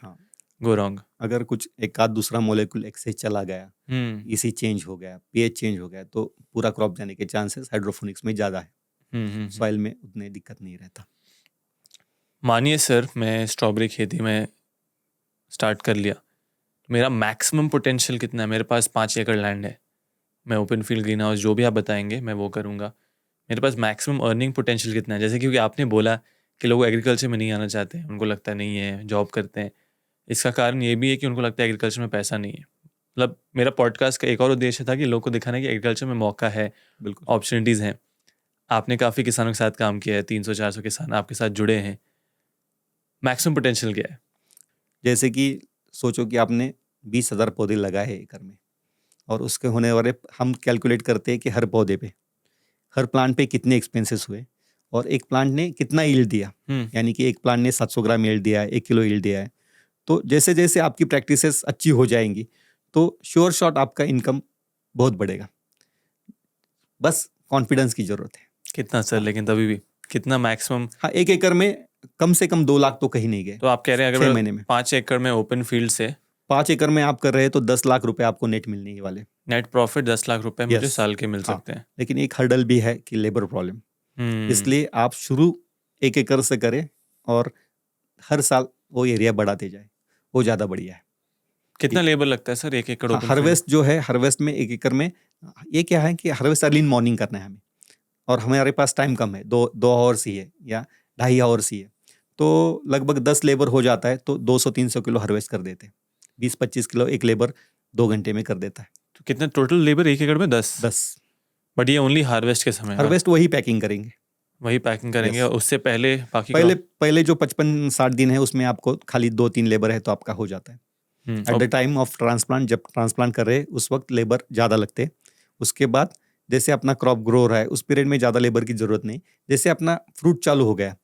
गो रॉन्ग। अगर कुछ एक आध दूसरा मोलेक्यूल एक्सेस चला गया, EC चेंज हो गया, pH चेंज हो गया, तो पूरा क्रॉप जाने के चांसेस हाइड्रोफोनिक्स में ज़्यादा है। सॉइल में उतने दिक्कत नहीं रहता। मानिए सर मैं स्ट्रॉबेरी खेती में स्टार्ट कर लिया, तो मेरा मैक्सिमम पोटेंशियल कितना है? मेरे पास 5 एकड़ लैंड है, मैं ओपन फील्ड ग्रीन हाउस जो भी आप बताएंगे मैं वो करूँगा। मेरे पास मैक्सिमम अर्निंग पोटेंशियल कितना है? जैसे क्योंकि आपने बोला कि लोग एग्रीकल्चर में नहीं आना चाहते हैं, उनको लगता नहीं है, जॉब करते हैं। इसका कारण ये भी है कि उनको लगता है एग्रीकल्चर में पैसा नहीं है। मतलब मेरा पॉडकास्ट का एक और उद्देश्य था कि लोगों को दिखाना कि एग्रीकल्चर में मौका है, बिल्कुल अपॉर्चुनिटीज़ हैं। आपने काफ़ी किसानों के साथ काम किया है, 300-400 किसान आपके साथ जुड़े हैं, मैक्सिमम पोटेंशियल क्या है? जैसे कि सोचो कि आपने 20,000 पौधे लगाए हैं एकड़ में, और उसके होने वाले हम कैलकुलेट करते हैं कि हर पौधे पे, हर प्लांट पे कितने एक्सपेंसेस हुए और एक प्लांट ने कितना यील्ड दिया। यानी कि एक प्लांट ने 700 ग्राम यील्ड दिया है, 1 किलो यील्ड दिया है। तो जैसे जैसे आपकी प्रैक्टिसेस अच्छी हो जाएंगी तो श्योर शॉट आपका इनकम बहुत बढ़ेगा। बस कॉन्फिडेंस की जरूरत है। कितना सर? लेकिन तभी भी कितना मैक्सिमम? हाँ, 1 एकड़ में कम से कम 2 लाख तो कहीं नहीं गए। तो आप कह रहे हैं 6 अगर महीने में 5 एकड़ में ओपन फील्ड से 5 एकड़ में आप कर रहे हैं तो 10 लाख रुपए आपको नेट मिलने ही वाले। नेट प्रॉफिट 10 लाख रुपए मुझे Yes. साल के मिल हाँ, सकते हैं। लेकिन एक हर्डल भी है कि लेबर प्रॉब्लम, इसलिए आप शुरू 1 एकड़ से करें और हर साल वो एरिया बढ़ाते जाए, वो ज़्यादा बढ़िया है। कितना लेबर लगता है सर 1 एकड़ हाँ, ओपन हार्वेस्ट जो है, हार्वेस्ट में 1 एकड़ में ये क्या है कि हार्वेस्ट अर्ली इन मॉर्निंग करना है हमें, और हमारे पास टाइम कम है, 2 आवर्स ही है या 2.5 आवर्स ही है, तो लगभग 10 लेबर हो जाता है, तो 200-300 किलो हार्वेस्ट कर देते हैं। 20-25 किलो एक लेबर 2 घंटे में कर देता है। तो कितना टोटल लेबर 1 एकड़ में? 10। 10 बट ये ओनली हार्वेस्ट के समय, हार्वेस्ट वही पैकिंग करेंगे। वही पैकिंग करेंगे, Yes. और उससे पहले बाकी पहले जो 55-60 दिन है उसमें आपको खाली 2-3 लेबर है तो आपका हो जाता है। At the time of transplant, जब ट्रांसप्लांट कर रहे हैं उस वक्त लेबर ज़्यादा लगते हैं। उसके बाद जैसे अपना क्रॉप ग्रो हो रहा है उस पीरियड में ज़्यादा लेबर की ज़रूरत नहीं। जैसे अपना फ्रूट चालू हो गया,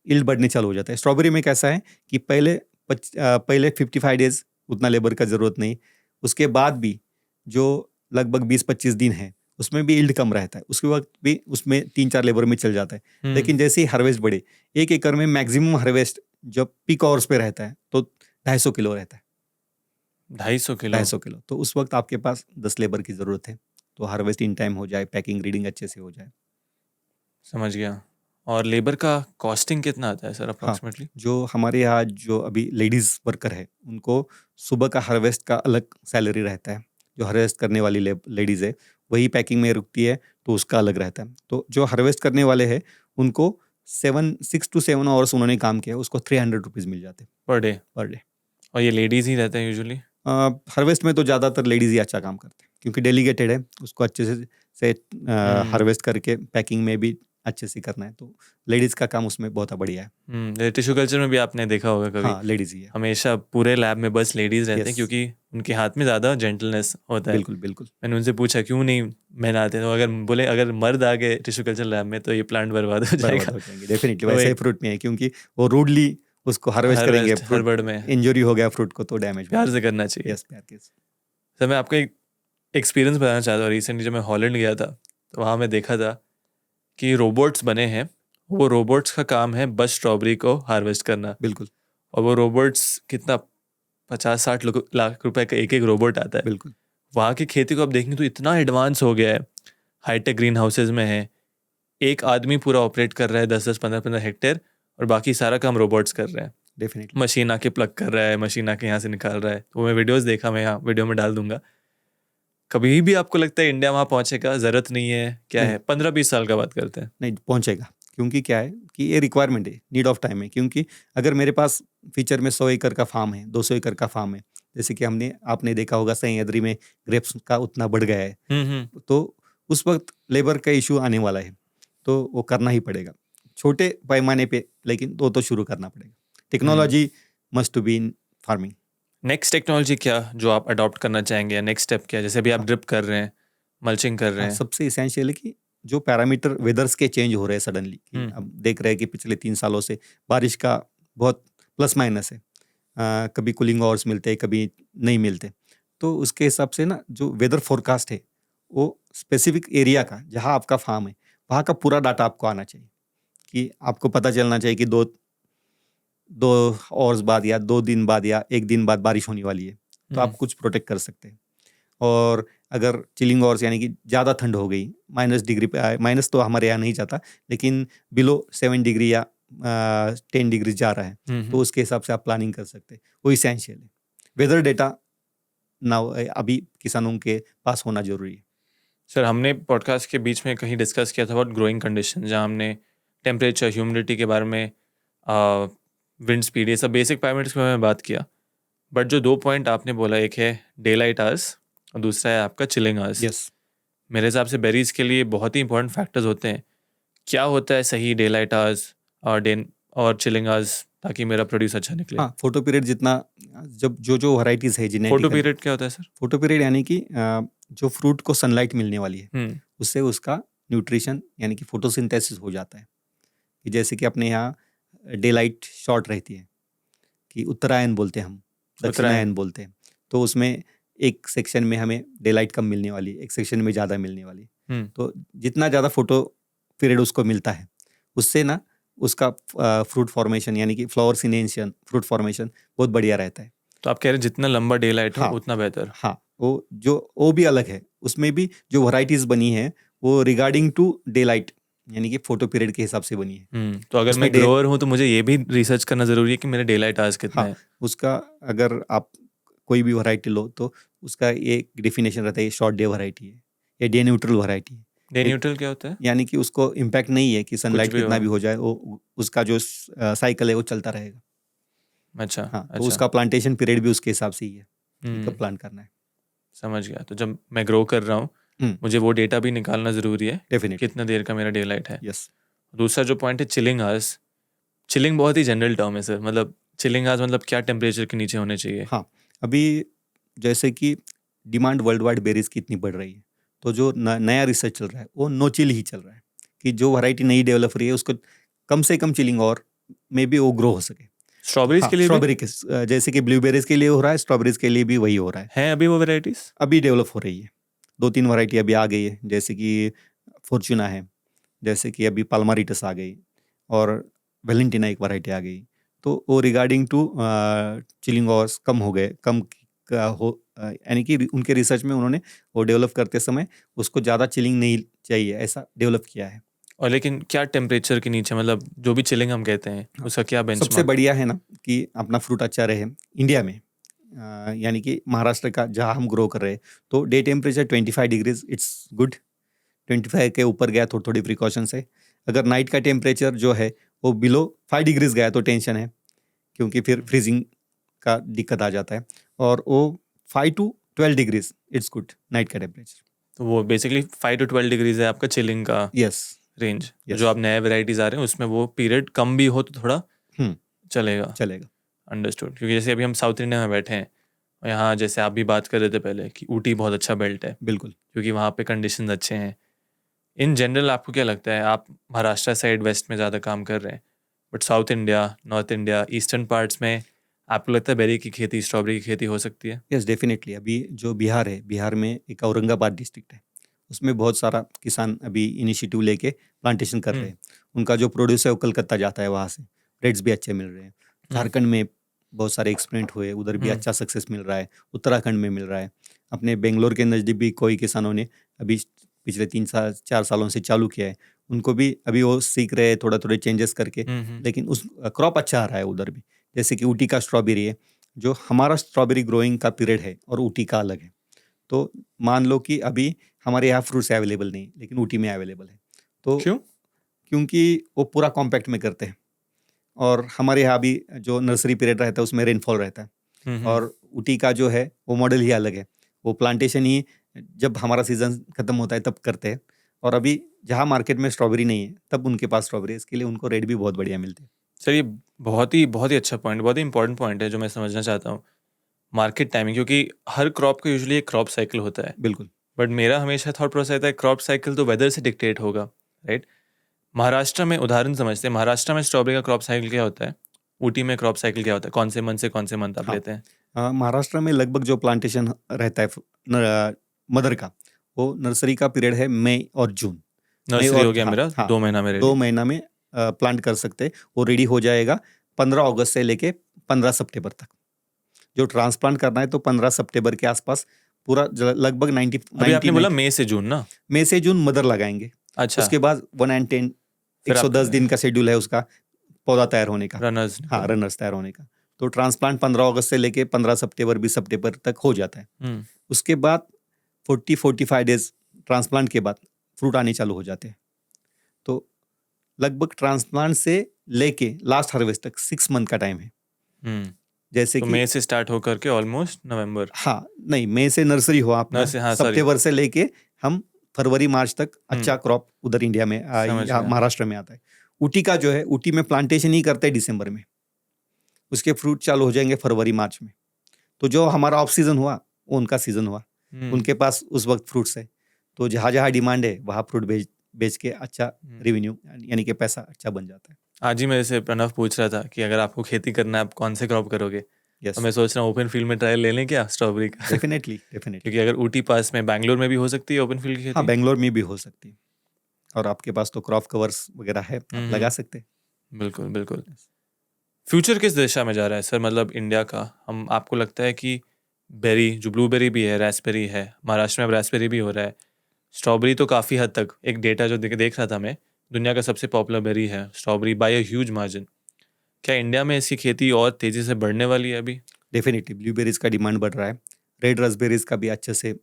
यील्ड बढ़ने चालू हो जाता है। स्ट्रॉबेरी में कैसा है कि पहले 55 डेज उतना लेबर का ज़रूरत नहीं, उसके बाद भी जो लगभग 20-25 दिन है उसमें भी यील्ड कम रहता है, उसके वक्त भी उसमें 3-4 लेबर में चल जाता है। लेकिन जैसे ही हार्वेस्ट बढ़े, 1 एकड़ में मैक्सिमम हार्वेस्ट जब पीक आवर्स पे रहता है तो 250 किलो रहता है। 250 किलो 250 किलो, तो उस वक्त आपके पास 10 लेबर की ज़रूरत है, तो हार्वेस्ट इन टाइम हो जाए, पैकिंग रीडिंग अच्छे से हो जाए। समझ गया। और लेबर का कॉस्टिंग कितना आता है सर हाँ, अप्रॉक्सीमेटली? जो हमारे यहाँ जो अभी लेडीज़ वर्कर है उनको सुबह का हार्वेस्ट का अलग सैलरी रहता है। जो हार्वेस्ट करने वाली लेडीज़ है वही पैकिंग में रुकती है तो उसका अलग रहता है। तो जो हार्वेस्ट करने वाले हैं उनको 6 to 7 आवर्स उन्होंने काम किया, उसको 300 रुपीज़ मिल जाते हैं पर डे? Per day. और ये लेडीज़ ही रहते हैं यूजुअली? हार्वेस्ट में तो ज़्यादातर लेडीज़ ही अच्छा काम करते हैं क्योंकि डेलीगेटेड है, उसको अच्छे से हार्वेस्ट करके पैकिंग में भी अच्छे से करना है, तो लेडीज़ का काम उसमें बहुत बढ़िया है। टिश्यू कल्चर में भी आपने देखा होगा कभी, हाँ, लेडीज़ ही है। हमेशा पूरे लैब में बस लेडीज़ रहते हैं Yes. क्योंकि उनके हाथ में ज़्यादा जेंटलनेस होता है। बिल्कुल, बिल्कुल। मैंने उनसे पूछा क्यों नहीं मैन आते, तो अगर बोले अगर मर्द आ गए टिश्यू कल्चर लैब में तो ये प्लांट बर्बाद हो बर्बाद जाएगा। हो जाएंगे डेफिनेटली। तो वैसे ही एक फ्रूट में है क्योंकि वो रूडली उसको हार्वेस्ट करेंगे, हार्वेस्ट हड़बड़ में इंजरी हो गया फ्रूट को तो डैमेज हो प्यार से करना चाहिए। यस, प्यार के। सर मैं आपको एक एक्सपीरियंस बताना चाहता हूँ। रिसेंटली जब मैं हॉलैंड गया था तो वहाँ मैं देखा था कि रोबोट्स बने हैं, वो रोबोट्स का काम है बस स्ट्रॉबेरी को हार्वेस्ट करना। बिल्कुल, और वो रोबोट्स कितना 50-60 लाख रुपए का एक एक रोबोट आता है। बिल्कुल। वहाँ की खेती को आप देखेंगे तो इतना एडवांस हो गया है, हाईटेक ग्रीन हाउसेज में है, एक आदमी पूरा ऑपरेट कर रहा है 10-10 15-15 हेक्टेयर, और बाकी सारा काम रोबोट्स कर रहे हैं। डेफिनेटली। मशीन आके प्लग कर रहा है, मशीन आके यहाँ से निकाल रहा है। तो मैं वीडियोस देखा, मैं यहाँ वीडियो में डाल दूंगा। कभी भी आपको लगता है इंडिया वहाँ पहुँचेगा? ज़रूरत नहीं है क्या नहीं। है? 15-20 साल का बात करते हैं। नहीं पहुंचेगा, क्योंकि क्या है कि ये रिक्वायरमेंट है, नीड ऑफ टाइम है। क्योंकि अगर मेरे पास फ्यूचर में 100 एकड़ का फार्म है, 200 एकड़ का फार्म है, जैसे कि आपने देखा होगा सह्याद्री में ग्रेप्स का उतना बढ़ गया है, तो उस वक्त लेबर का इशू आने वाला है, तो वो करना ही पड़ेगा छोटे पैमाने पे, लेकिन तो शुरू करना पड़ेगा। Technology must to be in farming. Next technology क्या जो आप अडॉप्ट करना चाहेंगे, या नेक्स्ट स्टेप क्या? जैसे अभी आप ड्रिप कर रहे हैं, मल्चिंग कर रहे हैं। सबसे इसेंशियल है कि जो पैरामीटर वेदर्स के चेंज हो रहे हैं सडनली, अब देख रहे हैं कि पिछले 3 सालों से बारिश का बहुत प्लस माइनस है। कभी कूलिंग आवर्स मिलते हैं, कभी नहीं मिलते, तो उसके हिसाब से ना जो वेदर फोरकास्ट है वो स्पेसिफिक एरिया का, जहाँ आपका फार्म है वहाँ का पूरा डाटा आपको आना चाहिए, कि आपको पता चलना चाहिए कि 2 आवर्स बाद या 2 दिन बाद या 1 दिन बाद बारिश होने वाली है, तो आप कुछ प्रोटेक्ट कर सकते हैं। और अगर चिलिंग आवर्स यानी कि ज़्यादा ठंड हो गई, माइनस डिग्री पे आए, माइनस तो हमारे यहाँ नहीं जाता, लेकिन बिलो 7 डिग्री या 10 डिग्री जा रहा है, तो उसके हिसाब से आप प्लानिंग कर सकते हैं। वो इसेंशियल है। वेदर डेटा ना अभी किसानों के पास होना जरूरी है। सर हमने पॉडकास्ट के बीच में कहीं डिस्कस किया था अबाउट ग्रोइंग कंडीशन, जहाँ हमने टेम्परेचर, ह्यूमिडिटी के बारे में, विंड स्पीड, ये सब बेसिक पैरामीटर्स के बारे में बात किया। बट जो 2 पॉइंट आपने बोला, एक है डे लाइट आवर्स और दूसरा है आपका चिलिंग आवर्स। यस, मेरे हिसाब से बेरीज के लिए बहुत ही इंपॉर्टेंट फैक्टर्स होते हैं। क्या होता है सही डे लाइट आवर्स और चिलिंग आवर्स, ताकि मेरा प्रोड्यूस अच्छा निकले? हाँ, फोटो पीरियड जितना, जब जो वैरायटीज है जिनेटिकल। फोटो पीरियड क्या होता है सर? फोटो पीरियड यानी कि जो फ्रूट को सनलाइट मिलने वाली है उससे उसका न्यूट्रिशन यानी कि फोटोसिंथेसिस हो जाता है। कि जैसे कि अपने यहाँ डे लाइट शॉर्ट रहती है, कि उत्तरायण बोलते हैं हम, दक्षिणायन बोलते हैं, तो उसमें एक सेक्शन में हमें डे लाइट कम मिलने वाली है, एक सेक्शन में ज़्यादा मिलने वाली है। तो जितना ज़्यादा फोटो पीरियड उसको मिलता है, उससे ना उसका फ्रूट फॉर्मेशन यानी कि फ्लावर सिनेशन, फ्रूट फॉर्मेशन बहुत बढ़िया रहता है। तो आप कह रहे हैं जितना लंबा डे लाइट हो हाँ उतना बेहतर। हाँ, वो भी अलग है, उसमें भी जो वैरायटीज बनी है वो रिगार्डिंग टू डे लाइट यानी कि फोटो पीरियड के हिसाब से बनी है। तो अगर उसमें मैं ग्रोअर हूँ तो मुझे ये भी रिसर्च करना ज़रूरी है कि मेरे डे लाइट आवर्स कितने हाँ, हैं। उसका अगर आप कोई भी वैरायटी लो तो उसका एक डिफिनेशन रहता है, ये शॉर्ट डे वैरायटी है, ये डे न्यूट्रल वैरायटी है। डे न्यूट्रल क्या होता है? यानी कि उसको इम्पैक्ट नहीं है कि सनलाइट भी कितना हो। भी हो जाए, वो उसका जो साइकिल है वो चलता रहेगा। अच्छा हाँ, तो अच्छा। उसका प्लांटेशन पीरियड भी उसके हिसाब से ही है कि कब हम्म, प्लांट करना है। समझ गया। तो जब मैं ग्रो कर रहा हूँ हम्म, मुझे वो डेटा भी निकालना ज़रूरी है, डेफिनेटली, कितना देर का मेरा डे लाइट है। यस। दूसरा जो पॉइंट है चिलिंग आवर्स, चिलिंग बहुत ही जनरल टर्म है सर, मतलब चिलिंग आवर्स मतलब क्या टेम्परेचर के नीचे होने चाहिए? हाँ, अभी जैसे कि डिमांड वर्ल्ड वाइड बेरीज की इतनी बढ़ रही है, तो जो नया रिसर्च चल रहा है वो नो चिल ही चल रहा है कि जो वैरायटी नई डेवलप हो रही है उसको कम से कम चिलिंग और मे बी वो ग्रो हो सके। स्ट्रॉबेरीज हाँ, के लिए भी स्ट्रॉबेरी के जैसे कि ब्लूबेरीज के लिए हो रहा है, स्ट्रॉबेरीज के लिए भी वही हो रहा है। हैं अभी वो वेराइटीज़? अभी डेवलप हो रही है, 2-3 वैरायटी अभी आ गई है, जैसे कि फॉर्च्यूना है, जैसे कि अभी पाल्मारिटस आ गई और वेलेंटिना एक वैरायटी आ गई। तो वो रिगार्डिंग टू चिलिंग आवर्स कम हो गए, कम का हो यानी कि उनके रिसर्च में उन्होंने वो डेवलप करते समय उसको ज़्यादा चिलिंग नहीं चाहिए ऐसा डेवलप किया है। और लेकिन क्या टेम्परेचर के नीचे, मतलब जो भी चिलिंग हम कहते हैं हाँ, उसका क्या सबसे बेंचमार्क? बढ़िया है ना कि अपना फ्रूट अच्छा रहे इंडिया में, यानी कि महाराष्ट्र का जहाँ हम ग्रो कर रहे हैं, तो day temperature 25 degrees it's good. 25 के ऊपर गया तो थोड़ी प्रिकॉशंस है। अगर नाइट का टेम्परेचर जो है वो बिलो 5 डिग्रीज गया तो टेंशन है, क्योंकि फिर फ्रीजिंग का दिक्कत आ जाता है। और वो 5 to 12 degrees it's good night का टेम्परेचर। तो वो बेसिकली 5 to 12 डिग्रीज है आपका चिलिंग का यस, रेंज। यस। जो आप नए वेराइटीज़ आ रहे हैं उसमें वो पीरियड कम भी हो तो थोड़ा हम्म, चलेगा। चलेगा। अंडरस्टूड। क्योंकि जैसे अभी हम साउथ इंडिया में बैठे हैं और यहाँ जैसे आप भी बात कर रहे थे पहले कि ऊटी बहुत अच्छा बेल्ट है बिल्कुल। क्योंकि वहाँ पे कंडीशंस अच्छे हैं। इन जनरल आपको क्या लगता है, आप महाराष्ट्र साइड वेस्ट में ज़्यादा काम कर रहे हैं, but south India, north India, eastern parts में आपको लगता है बेरी की खेती, स्ट्रॉबेरी की खेती हो सकती है? Yes, definitely. अभी जो बिहार है, बिहार में एक औरंगाबाद डिस्ट्रिक्ट है, उसमें बहुत सारा किसान अभी इनिशिएटिव लेके प्लांटेशन कर रहे हैं। उनका जो प्रोड्यूस है वो कलकत्ता जाता है, वहाँ से रेट्स भी अच्छे मिल रहे हैं। झारखंड में बहुत सारे एक्सपेरिमेंट हुए, उधर भी अच्छा सक्सेस मिल रहा है। उत्तराखंड में मिल रहा है। अपने बेंगलोर के नज़दीक भी कोई किसानों ने अभी पिछले 3-4 सालों से चालू किया है। उनको भी अभी वो सीख रहे हैं थोड़ा थोड़े चेंजेस करके, लेकिन उस क्रॉप अच्छा आ रहा है उधर भी। जैसे कि ऊटी का स्ट्रॉबेरी है, जो हमारा स्ट्रॉबेरी ग्रोइंग का पीरियड है और ऊटी का अलग है। तो मान लो कि अभी हमारे यहाँ फ्रूट्स अवेलेबल नहीं, लेकिन ऊटी में अवेलेबल है। तो क्यों? क्योंकि वो पूरा कॉम्पैक्ट में करते हैं, और हमारे यहाँ भी जो नर्सरी पीरियड रहता है उसमें रेनफॉल रहता है। और ऊटी का जो है वो मॉडल ही अलग है। वो प्लांटेशन ही जब हमारा सीजन खत्म होता है तब करते हैं, और अभी जहाँ मार्केट में स्ट्रॉबेरी नहीं है तब उनके पास स्ट्रॉबेरी है, इसके लिए उनको रेट भी बहुत बढ़िया मिलते हैं। सर ये बहुत ही अच्छा पॉइंट, बहुत ही इंपॉर्टेंट पॉइंट है जो मैं समझना चाहता हूँ, मार्केट टाइमिंग। क्योंकि हर क्रॉप का यूजुअली एक क्रॉप साइकिल होता है, बिल्कुल। बट मेरा हमेशा थॉट प्रोसेस रहता है क्रॉप साइकिल तो वेदर से डिक्टेट होगा, राइट? महाराष्ट्र में उदाहरण समझते हैं, महाराष्ट्र में स्ट्रॉबेरी का क्रॉप साइकिल क्या होता है, ऊटी में क्रॉप साइकिल क्या होता है, कौन से मंथ से कौन से मंथ आप हाँ, लेते हैं? महाराष्ट्र में लगभग जो प्लांटेशन रहता है मदर का, वो नर्सरी का पीरियड है मई और जून। मई नर्सरी हो और गया हाँ मेरा हाँ, 2 महीना में 2 रेडी। महीना में प्लांट कर सकते हैं। वो रेडी हो जाएगा 15 अगस्त से लेके 15 सितंबर तक। जो ट्रांसप्लांट करना है तो 15 सितंबर के आसपास पूरा लगभग 90 अभी आपने बोला 90 मई से जून ना? मई से जून मदर लगाएंगे। अच्छा, उसके बाद 110 फिर आप 110 दिन का शेड्यूल है उसका पौधा तैयार होने का। रनर्स हाँ, रनर्स तैयार होने का। तो ट्रांसप्लांट 15 अगस्त से लेके 15 सितंबर 20 सितंबर तक हो जाता है। उसके बाद 40-45 डेज ट्रांसप्लांट के बाद फ्रूट आने चालू हो जाते हैं। तो लगभग ट्रांसप्लांट से लेके लास्ट हार्वेस्ट तक 6 मंथ का टाइम है। जैसे तो कि मई से स्टार्ट होकर के ऑलमोस्ट नवंबर। हाँ, नहीं, मई से नर्सरी हुआ अपना, नर्सरी, हाँ सॉरी, सितंबर से लेके हम फरवरी मार्च तक अच्छा हम्म, क्रॉप उधर इंडिया में समझ यहाँ गया। महाराष्ट्र में आता है। ऊटी का जो है, ऊटी में प्लांटेशन ही करते हैं दिसंबर में, उसके फ्रूट चालू हो जाएंगे फरवरी मार्च में। तो जो हमारा ऑफ सीजन हुआ वो उनका सीजन हुआ, उनके पास उस वक्त फ्रूट्स है। तो जहाँ जहाँ डिमांड है वहाँ फ्रूट बेच बेच के अच्छा रेवेन्यू यानी कि पैसा अच्छा बन जाता है। आज ही मेरे से प्रणव पूछ रहा था कि अगर आपको खेती करना है आप कौन से क्रॉप करोगे, तो यस, मैं सोच रहा हूँ ओपन फील्ड में ट्रायल ले लें क्या स्ट्रॉबेरी का? Definitely definitely. क्योंकि अगर ऊटी पास में, बैंगलोर में भी हो सकती है ओपन फील्ड की हाँ, खेती। बेंगलोर में भी हो सकती है, और आपके पास तो क्रॉप कवर्स वगैरह है, आप लगा सकते हैं। बिल्कुल बिल्कुल। फ्यूचर किस दिशा में जा रहा है सर, मतलब इंडिया का? हम आपको लगता है कि बेरी जो ब्लूबेरी भी है, रास्पबेरी है, महाराष्ट्र में अब रास्पबेरी भी हो रहा है, स्ट्रॉबेरी तो काफ़ी हद तक, एक डेटा जो देख रहा था मैं, दुनिया का सबसे पॉपुलर बेरी है strawberry by a huge margin. क्या इंडिया में इसकी खेती और तेज़ी से बढ़ने वाली है अभी? डेफिनेटली ब्लूबेरीज का डिमांड बढ़ रहा है। रेड रास्पबेरीज का भी अच्छे से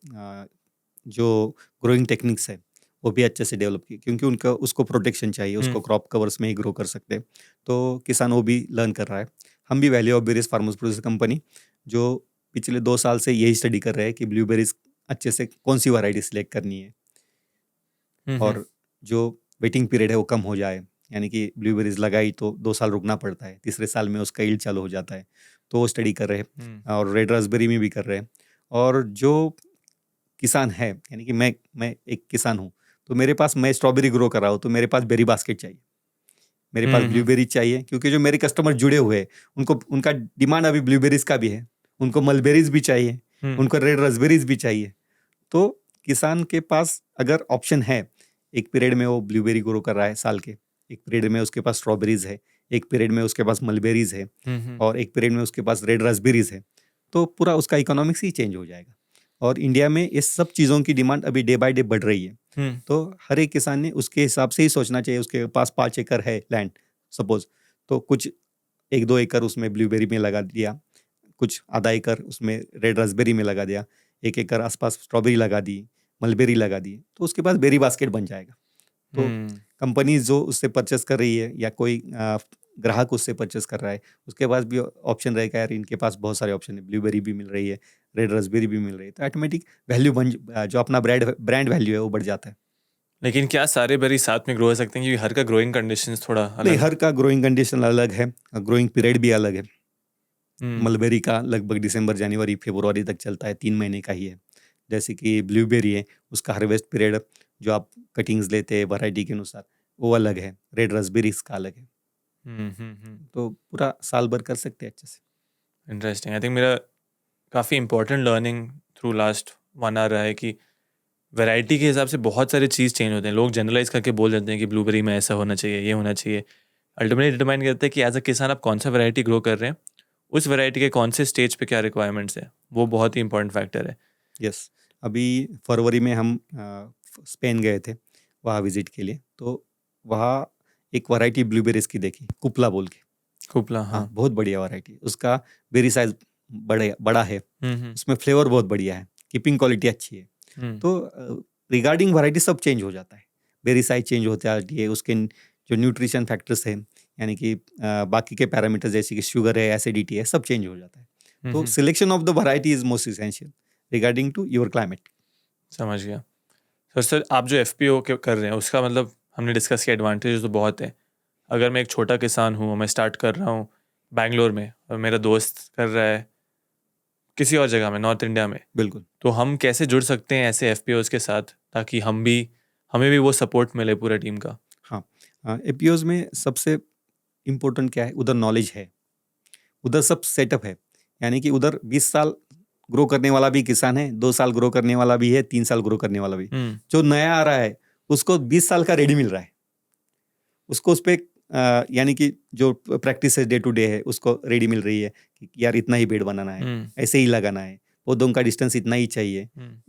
जो ग्रोइंग टेक्निक्स है वो भी अच्छे से डेवलप की, क्योंकि उनका उसको प्रोटेक्शन चाहिए, उसको क्रॉप कवर्स में ही ग्रो कर सकते हैं। तो किसान वो भी लर्न कर रहा है। हम भी valley of berries farmers producer company जो पिछले 2 साल से यही स्टडी कर रहे हैं कि ब्लूबेरीज अच्छे से कौन सी वैरायटी सिलेक्ट करनी है हम्म और जो वेटिंग पीरियड है वो कम हो जाए। यानी कि ब्लूबेरीज लगाई तो 2 साल रुकना पड़ता है, तीसरे साल में उसका ईल्ड चालू हो जाता है। तो वो स्टडी कर रहे हैं और रेड रास्पबेरी में भी कर रहे हैं। और जो किसान है, यानी कि मैं एक किसान हूँ, तो मेरे पास, मैं स्ट्रॉबेरी ग्रो कर रहा हूँ तो मेरे पास बेरी बास्केट चाहिए, मेरे पास ब्लूबेरी चाहिए, क्योंकि जो मेरे कस्टमर जुड़े हुए हैं उनको, उनका डिमांड अभी ब्लूबेरीज का भी है, उनको मलबेरीज भी चाहिए, उनको रेड रास्पबेरीज भी चाहिए। तो किसान के पास अगर ऑप्शन है, एक पीरियड में वो ब्लूबेरी ग्रो कर रहा है साल के, एक पीरियड में उसके पास स्ट्रॉबेरीज है, एक पीरियड में उसके पास मलबेरीज है और एक पीरियड में उसके पास रेड रास्पबेरीज है, तो पूरा उसका इकोनॉमिक्स ही चेंज हो जाएगा। और इंडिया में इस सब चीज़ों की डिमांड अभी डे बाय डे बढ़ रही है। तो हर एक किसान ने उसके हिसाब से ही सोचना चाहिए। उसके पास 5 एकड़ है लैंड सपोज, तो कुछ 1-2 एकड़ उसमें ब्लूबेरी में लगा दिया, कुछ आधा एकड़ उसमें रेड रास्पबेरी में लगा दिया, 1 एकड़ आसपास स्ट्रॉबेरी लगा दी, मलबेरी लगा दी, तो उसके पास बेरी बास्केट बन जाएगा। तो कंपनी जो उससे परचेस कर रही है या कोई ग्राहक उससे परचेस कर रहा है, उसके पास भी ऑप्शन रहेगा, यार इनके पास बहुत सारे ऑप्शन है, ब्लूबेरी भी मिल रही है, रेड रास्पबेरी भी मिल रही है, तो ऑटोमेटिक वैल्यू जो अपना ब्रांड वैल्यू है वो बढ़ जाता है। लेकिन क्या सारे बेरी साथ में ग्रो हो सकते हैं, क्योंकि हर का ग्रोइंग कंडीशंस थोड़ा नहीं, अलग हर का ग्रोइंग कंडीशन अलग है, ग्रोइंग पीरियड भी अलग है। है? मलबेरी का लगभग दिसंबर जनवरी फरवरी तक चलता है, 3 महीने का ही है। जैसे कि ब्लूबेरी है, उसका हार्वेस्ट पीरियड जो आप कटिंग्स लेते हैं वैरायटी के अनुसार वो अलग है, रेड रास्पबेरी का अलग है। तो पूरा साल भर कर सकते हैं अच्छे से। इंटरेस्टिंग। आई थिंक मेरा काफ़ी important learning through last 1 hour रहा है कि वैरायटी के हिसाब से बहुत सारे चीज़ चेंज होते हैं। लोग जनरलाइज करके बोल देते हैं कि ब्लूबेरी में ऐसा होना चाहिए, ये होना चाहिए। अल्टीमेटली डिटरमाइन करते हैं कि एज अ किसान आप कौन सा वैरायटी ग्रो कर रहे हैं, उस वैरायटी के कौन से स्टेज पे क्या रिक्वायरमेंट्स है, वो बहुत ही इंपॉर्टेंट फैक्टर है। यस, अभी फरवरी में हम स्पेन गए थे वहाँ विजिट के लिए, तो वहाँ एक वैरायटी ब्लूबेरीज की देखी, कुपला बोल के। कुपला, हाँ। हाँ, बहुत बढ़िया वैरायटी, उसका बेरी साइज बड़ा है, उसमें फ्लेवर बहुत बढ़िया है, कीपिंग क्वालिटी अच्छी है। तो रिगार्डिंग वैरायटी सब चेंज हो जाता है, बेरी साइज चेंज होती है, उसके जो न्यूट्रिशन फैक्टर्स हैं, यानी कि बाकी के पैरामीटर्स जैसे कि शुगर है, एसिडिटी है, सब चेंज हो जाता है। तो selection of the variety is most essential regarding to your climate. समझ गया। सर आप जो FPO कर रहे हैं उसका मतलब हमने डिस्कस किया, एडवांटेज तो बहुत है। अगर मैं एक छोटा किसान हूँ, मैं स्टार्ट कर रहा हूँ बैंगलोर में और मेरा दोस्त कर रहा है किसी और जगह में नॉर्थ इंडिया में, बिल्कुल, तो हम कैसे जुड़ सकते हैं ऐसे FPOs के साथ ताकि हमें भी वो सपोर्ट मिले पूरा टीम का? हाँ, एपीओज में सबसे इम्पोर्टेंट क्या है, उधर नॉलेज है, उधर सब सेटअप है। यानी कि उधर 20 साल ग्रो करने वाला भी किसान है, 2 साल ग्रो करने वाला भी है, 3 साल ग्रो करने वाला भी। जो नया आ रहा है उसको 20 साल का रेडी मिल रहा है, उसको उस पर यानी कि जो प्रैक्टिस है डे टू डे है उसको रेडी मिल रही है कि यार इतना ही बेड बनाना है, ऐसे ही लगाना है, पौधों का डिस्टेंस इतना ही चाहिए,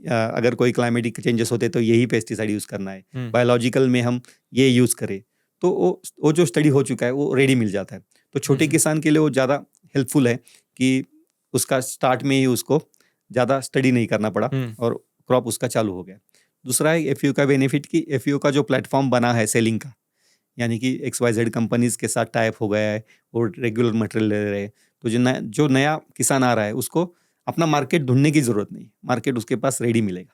अगर कोई क्लाइमेटिक चेंजेस होते तो यही पेस्टिसाइड यूज़ करना है, बायोलॉजिकल में हम ये यूज़ करें, तो वो जो स्टडी हो चुका है वो रेडी मिल जाता है। तो छोटे किसान के लिए वो ज़्यादा हेल्पफुल है कि उसका स्टार्ट में ही उसको ज़्यादा स्टडी नहीं करना पड़ा और क्रॉप उसका चालू हो गया। दूसरा है FAO का बेनिफिट कि FAO का जो प्लेटफॉर्म बना है सेलिंग का, यानी कि XYZ कंपनीज के साथ टाइप हो गया है और रेगुलर मटेरियल ले रहे हैं, तो जो नया किसान आ रहा है उसको अपना मार्केट ढूंढने की जरूरत नहीं, मार्केट उसके पास रेडी मिलेगा।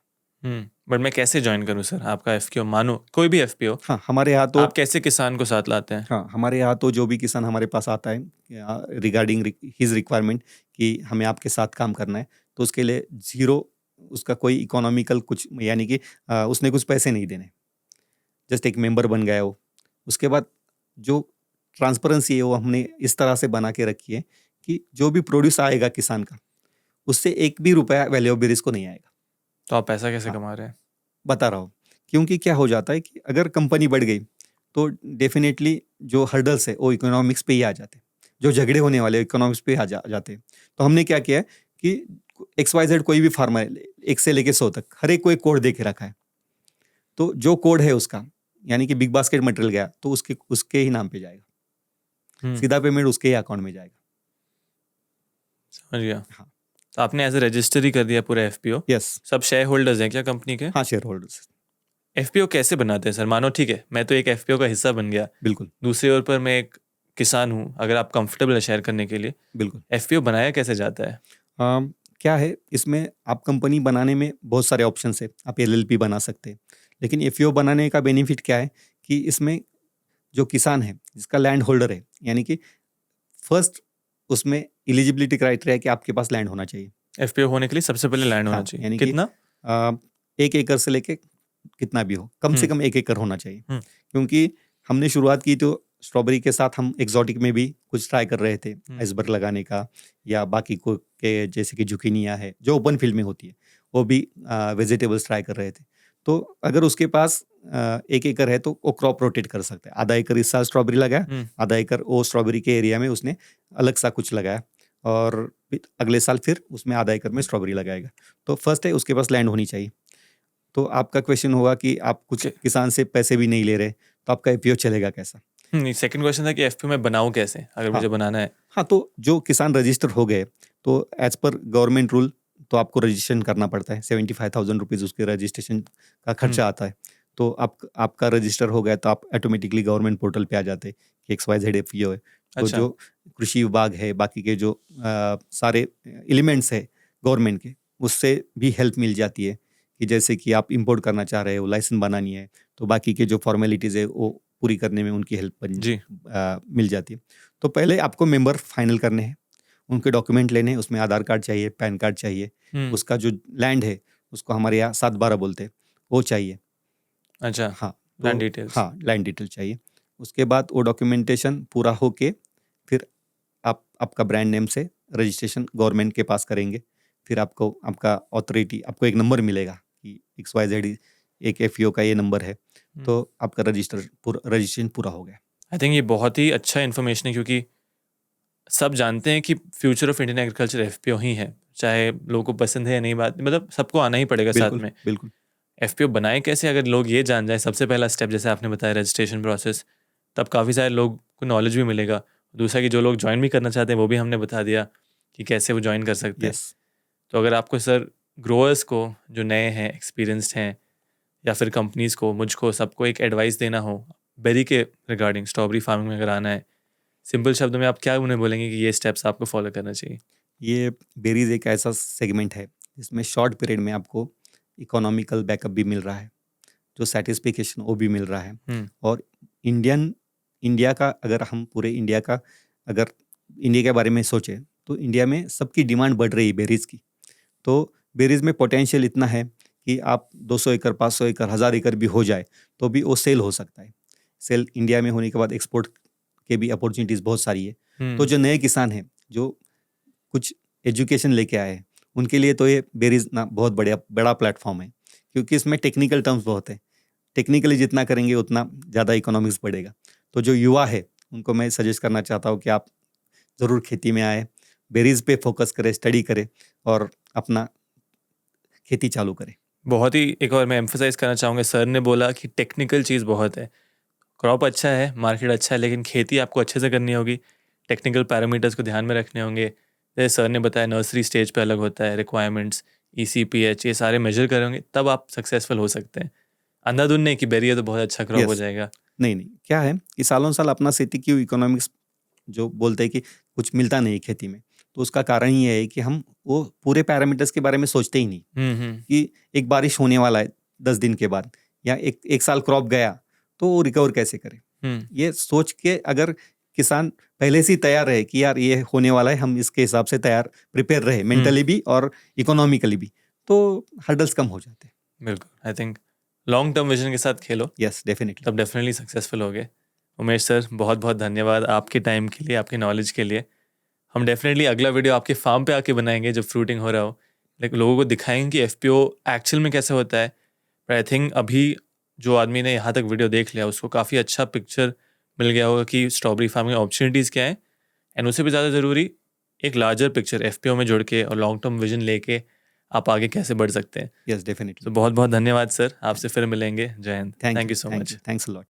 बट मैं कैसे ज्वाइन करूं सर आपका FPO? मानो कोई भी FPO, हाँ, हमारे यहाँ तो आप कैसे किसान को साथ लाते हैं? हाँ, हमारे यहाँ तो जो भी किसान हमारे पास आता है रिगार्डिंग हिज रिक्वायरमेंट कि हमें आपके साथ काम करना है, तो उसके लिए जीरो, उसका कोई इकोनॉमिकल कुछ, यानी कि उसने कुछ पैसे नहीं देने, जस्ट एक मेंबर बन गया वो। उसके बाद जो ट्रांसपेरेंसी है वो हमने इस तरह से बना के रखी है कि जो भी प्रोड्यूस आएगा किसान का, उससे एक भी रुपया वैल्यू ऑफ बेरीज को नहीं आएगा। तो आप पैसा कैसे हाँ, कमा रहे हैं? बता रहा हूँ, क्योंकि क्या हो जाता है कि अगर कंपनी बढ़ गई तो डेफिनेटली जो हर्डल्स है वो इकोनॉमिक्स पे ही आ जाते हैं। जो झगड़े होने वाले इकोनॉमिक्स पे जाते हैं। तो हमने क्या किया है कि XYZ कोई भी फार्मर है, 1 से लेके 100 तक हर एक को एक कोड दे के रखा है। तो जो कोड है उसका, यानी कि बिग बास्केट मटेरियल गया तो उसके ही नाम पे जाएगा, सीधा पेमेंट उसके ही अकाउंट में जाएगा। समझ गया। हाँ। तो आपने एज ए रजिस्टर ही कर दिया पूरा FPO? यस। सब शेयर होल्डर्स हैं क्या कंपनी के? हाँ, शेयर होल्डर्स। FPO कैसे बनाते हैं सर? मानो ठीक है मैं तो एक FPO का हिस्सा बन गया, बिल्कुल दूसरी ओर पर मैं एक किसान हूँ, अगर आप कंफर्टेबल है शेयर करने के लिए, बिल्कुल। FPO बनाया कैसे जाता है? क्या है इसमें, आप कंपनी बनाने में बहुत सारे ऑप्शन है। आप LLP बना सकते हैं, लेकिन FPO बनाने का बेनिफिट क्या है कि इसमें जो किसान है जिसका लैंड होल्डर है, यानी कि फर्स्ट उसमें एलिजिबिलिटी क्राइटेरिया है कि आपके पास लैंड होना चाहिए। FPO होने के लिए सबसे पहले लैंड होना हाँ, चाहिए। यानी कि कितना? 1 एकड़ से लेके कितना भी हो, कम से कम 1 एकड़ होना चाहिए। क्योंकि हमने शुरुआत की तो स्ट्रॉबेरी के साथ हम एक्सोटिक में भी कुछ ट्राई कर रहे थे, आइसबर्ग लगाने का, या बाकी को के जैसे कि जुकिनिया है जो ओपन फील्ड में होती है, वो भी वेजिटेबल्स ट्राई कर रहे थे। तो अगर उसके पास 1 एकड़ है तो वो क्रॉप रोटेट कर सकता है। आधा एकड़ इस साल स्ट्रॉबेरी लगाया, आधा एकड़ वो स्ट्रॉबेरी के एरिया में उसने अलग सा कुछ लगाया, और अगले साल फिर उसमें आधा एकड़ में स्ट्रॉबेरी लगाएगा। तो फर्स्ट है उसके पास लैंड होनी चाहिए। तो आपका क्वेश्चन होगा कि आप कुछ किसान से पैसे भी नहीं ले रहे, तो आपका FPO चलेगा कैसा? सेकंड क्वेश्चन था कि FPO में बनाऊं कैसे अगर मुझे बनाना है? हाँ, तो जो किसान रजिस्टर हो गए तो एज पर गवर्नमेंट रूल तो आपको रजिस्ट्रेशन करना पड़ता है। 75,000 रुपीज़ उसके रजिस्ट्रेशन का खर्चा आता है। तो आपका रजिस्टर हो गया तो आप ऑटोमेटिकली गवर्नमेंट पोर्टल पे आ जाते हैं कि XYZ FPO है। तो अच्छा। जो कृषि विभाग है, बाकी के जो सारे एलिमेंट्स है गवर्नमेंट के, उससे भी हेल्प मिल जाती है कि जैसे कि आप इंपोर्ट करना चाह रहे हो, लाइसेंस बनानी है, तो बाकी के जो फॉर्मेलिटीज़ है वो पूरी करने में उनकी हेल्प मिल जाती है। तो पहले आपको मेंबर फाइनल करने हैं, उनके डॉक्यूमेंट लेने हैं, उसमें आधार कार्ड चाहिए, पैन कार्ड चाहिए, उसका जो लैंड है उसको हमारे यहाँ 7/12 बोलते हैं, वो चाहिए। अच्छा। हाँ, लैंड डिटेल्स। हाँ, लैंड डिटेल चाहिए। उसके बाद वो डॉक्यूमेंटेशन पूरा होके फिर आपका ब्रांड नेम से रजिस्ट्रेशन गवर्नमेंट के पास करेंगे। फिर आपको आपका अथॉरिटी, आपको एक नंबर मिलेगा कि XYZ एक FPO का ये नंबर है, तो आपका रजिस्ट्रेशन पूरा हो गया। आई थिंक ये बहुत ही अच्छा इन्फॉर्मेशन है, क्योंकि सब जानते हैं कि future of Indian agriculture FPO ही है, चाहे लोगों को पसंद है या नहीं, बात मतलब सबको आना ही पड़ेगा साथ में। बिल्कुल। FPO बनाए कैसे अगर लोग ये जान जाए, सबसे पहला स्टेप जैसे आपने बताया रजिस्ट्रेशन प्रोसेस, तब काफ़ी सारे लोग को नॉलेज भी मिलेगा। दूसरा कि जो लोग ज्वाइन भी करना चाहते हैं वो भी हमने बता दिया कि कैसे वो ज्वाइन कर सकते हैं। तो अगर आपको सर ग्रोअर्स को जो नए हैं, एक्सपीरियंस्ड हैं, या फिर कंपनीज़ को, मुझको, सबको एक एडवाइस देना हो बेरी के रिगार्डिंग, स्ट्रॉबेरी फार्मिंग में अगर आना है, सिंपल शब्दों में आप क्या उन्हें बोलेंगे कि ये स्टेप्स आपको फॉलो करना चाहिए? ये बेरीज एक ऐसा सेगमेंट है जिसमें शॉर्ट पीरियड में आपको इकोनॉमिकल बैकअप भी मिल रहा है, जो सेटिस्फिकेशन वो भी मिल रहा है। और इंडिया का अगर हम पूरे इंडिया के बारे में सोचें तो इंडिया में सबकी डिमांड बढ़ रही है बेरीज की। तो बेरीज में पोटेंशियल इतना है कि आप 200 एकड़, 500 एकड़, 1000 एकड़ भी हो जाए तो भी वो सेल हो सकता है। सेल इंडिया में होने के बाद एक्सपोर्ट के भी अपॉर्चुनिटीज़ बहुत सारी है। तो जो नए किसान हैं जो कुछ एजुकेशन लेके आए हैं, उनके लिए तो ये बेरीज ना बहुत बड़ा प्लेटफॉर्म है, क्योंकि इसमें टेक्निकल टर्म्स बहुत है। टेक्निकली जितना करेंगे उतना ज़्यादा इकोनॉमिक्स बढ़ेगा। तो जो युवा है उनको मैं सजेस्ट करना चाहता हूँ कि आप ज़रूर खेती में आए, बेरीज पे फोकस करें, स्टडी करें और अपना खेती चालू करें। बहुत ही एक और मैं एम्फोसाइज करना चाहूँगा, सर ने बोला कि टेक्निकल चीज़ बहुत है। क्रॉप अच्छा है, मार्केट अच्छा है, लेकिन खेती आपको अच्छे से करनी होगी, टेक्निकल पैरामीटर्स को ध्यान में रखने होंगे। जैसे सर ने बताया नर्सरी स्टेज पे अलग होता है, रिक्वायरमेंट्स, ECPH, ये सारे मेजर करेंगे तब आप सक्सेसफुल हो सकते हैं। अंधाधुन नहीं कि बेरी है तो बहुत अच्छा क्रॉप हो जाएगा। नहीं, क्या है कि सालों साल अपना खेती की इकोनॉमिक्स जो बोलते हैं कि कुछ मिलता नहीं खेती में, तो उसका कारण ये है कि हम वो पूरे पैरामीटर्स के बारे में सोचते ही नहीं कि एक बारिश होने वाला है 10 दिन के बाद, या एक साल क्रॉप गया तो वो रिकवर कैसे करें। ये सोच के अगर किसान पहले से ही तैयार रहे कि यार ये होने वाला है, हम इसके हिसाब से प्रिपेयर रहे मेंटली भी और इकोनॉमिकली भी, तो हर्डल्स कम हो जाते हैं। बिल्कुल, I think long term vision के साथ खेलो, यस डेफिनेटली, तब डेफिनेटली सक्सेसफुल होगे। उमेश सर, बहुत बहुत धन्यवाद आपके टाइम के लिए, आपकी नॉलेज के लिए। हम डेफिनेटली अगला वीडियो आपके फार्म पे आके बनाएंगे जब फ्रूटिंग हो रहा हो, लाइक लोगों को दिखाएंगे कि FPO एक्चुअल में कैसे होता है। पर आई थिंक अभी जो आदमी ने यहाँ तक वीडियो देख लिया उसको काफ़ी अच्छा पिक्चर मिल गया होगा कि स्ट्रॉबेरी फार्मिंग अपॉर्चुनिटीज़ क्या हैं, एंड उससे भी ज़्यादा ज़रूरी एक लार्जर पिक्चर एफपीओ में जुड़ के और लॉन्ग टर्म विजन लेके आप आगे कैसे बढ़ सकते हैं. Yes definitely. तो बहुत बहुत धन्यवाद सर, आपसे फिर मिलेंगे. जय Hind. Thank thank you you so thank much. You thanks a lot.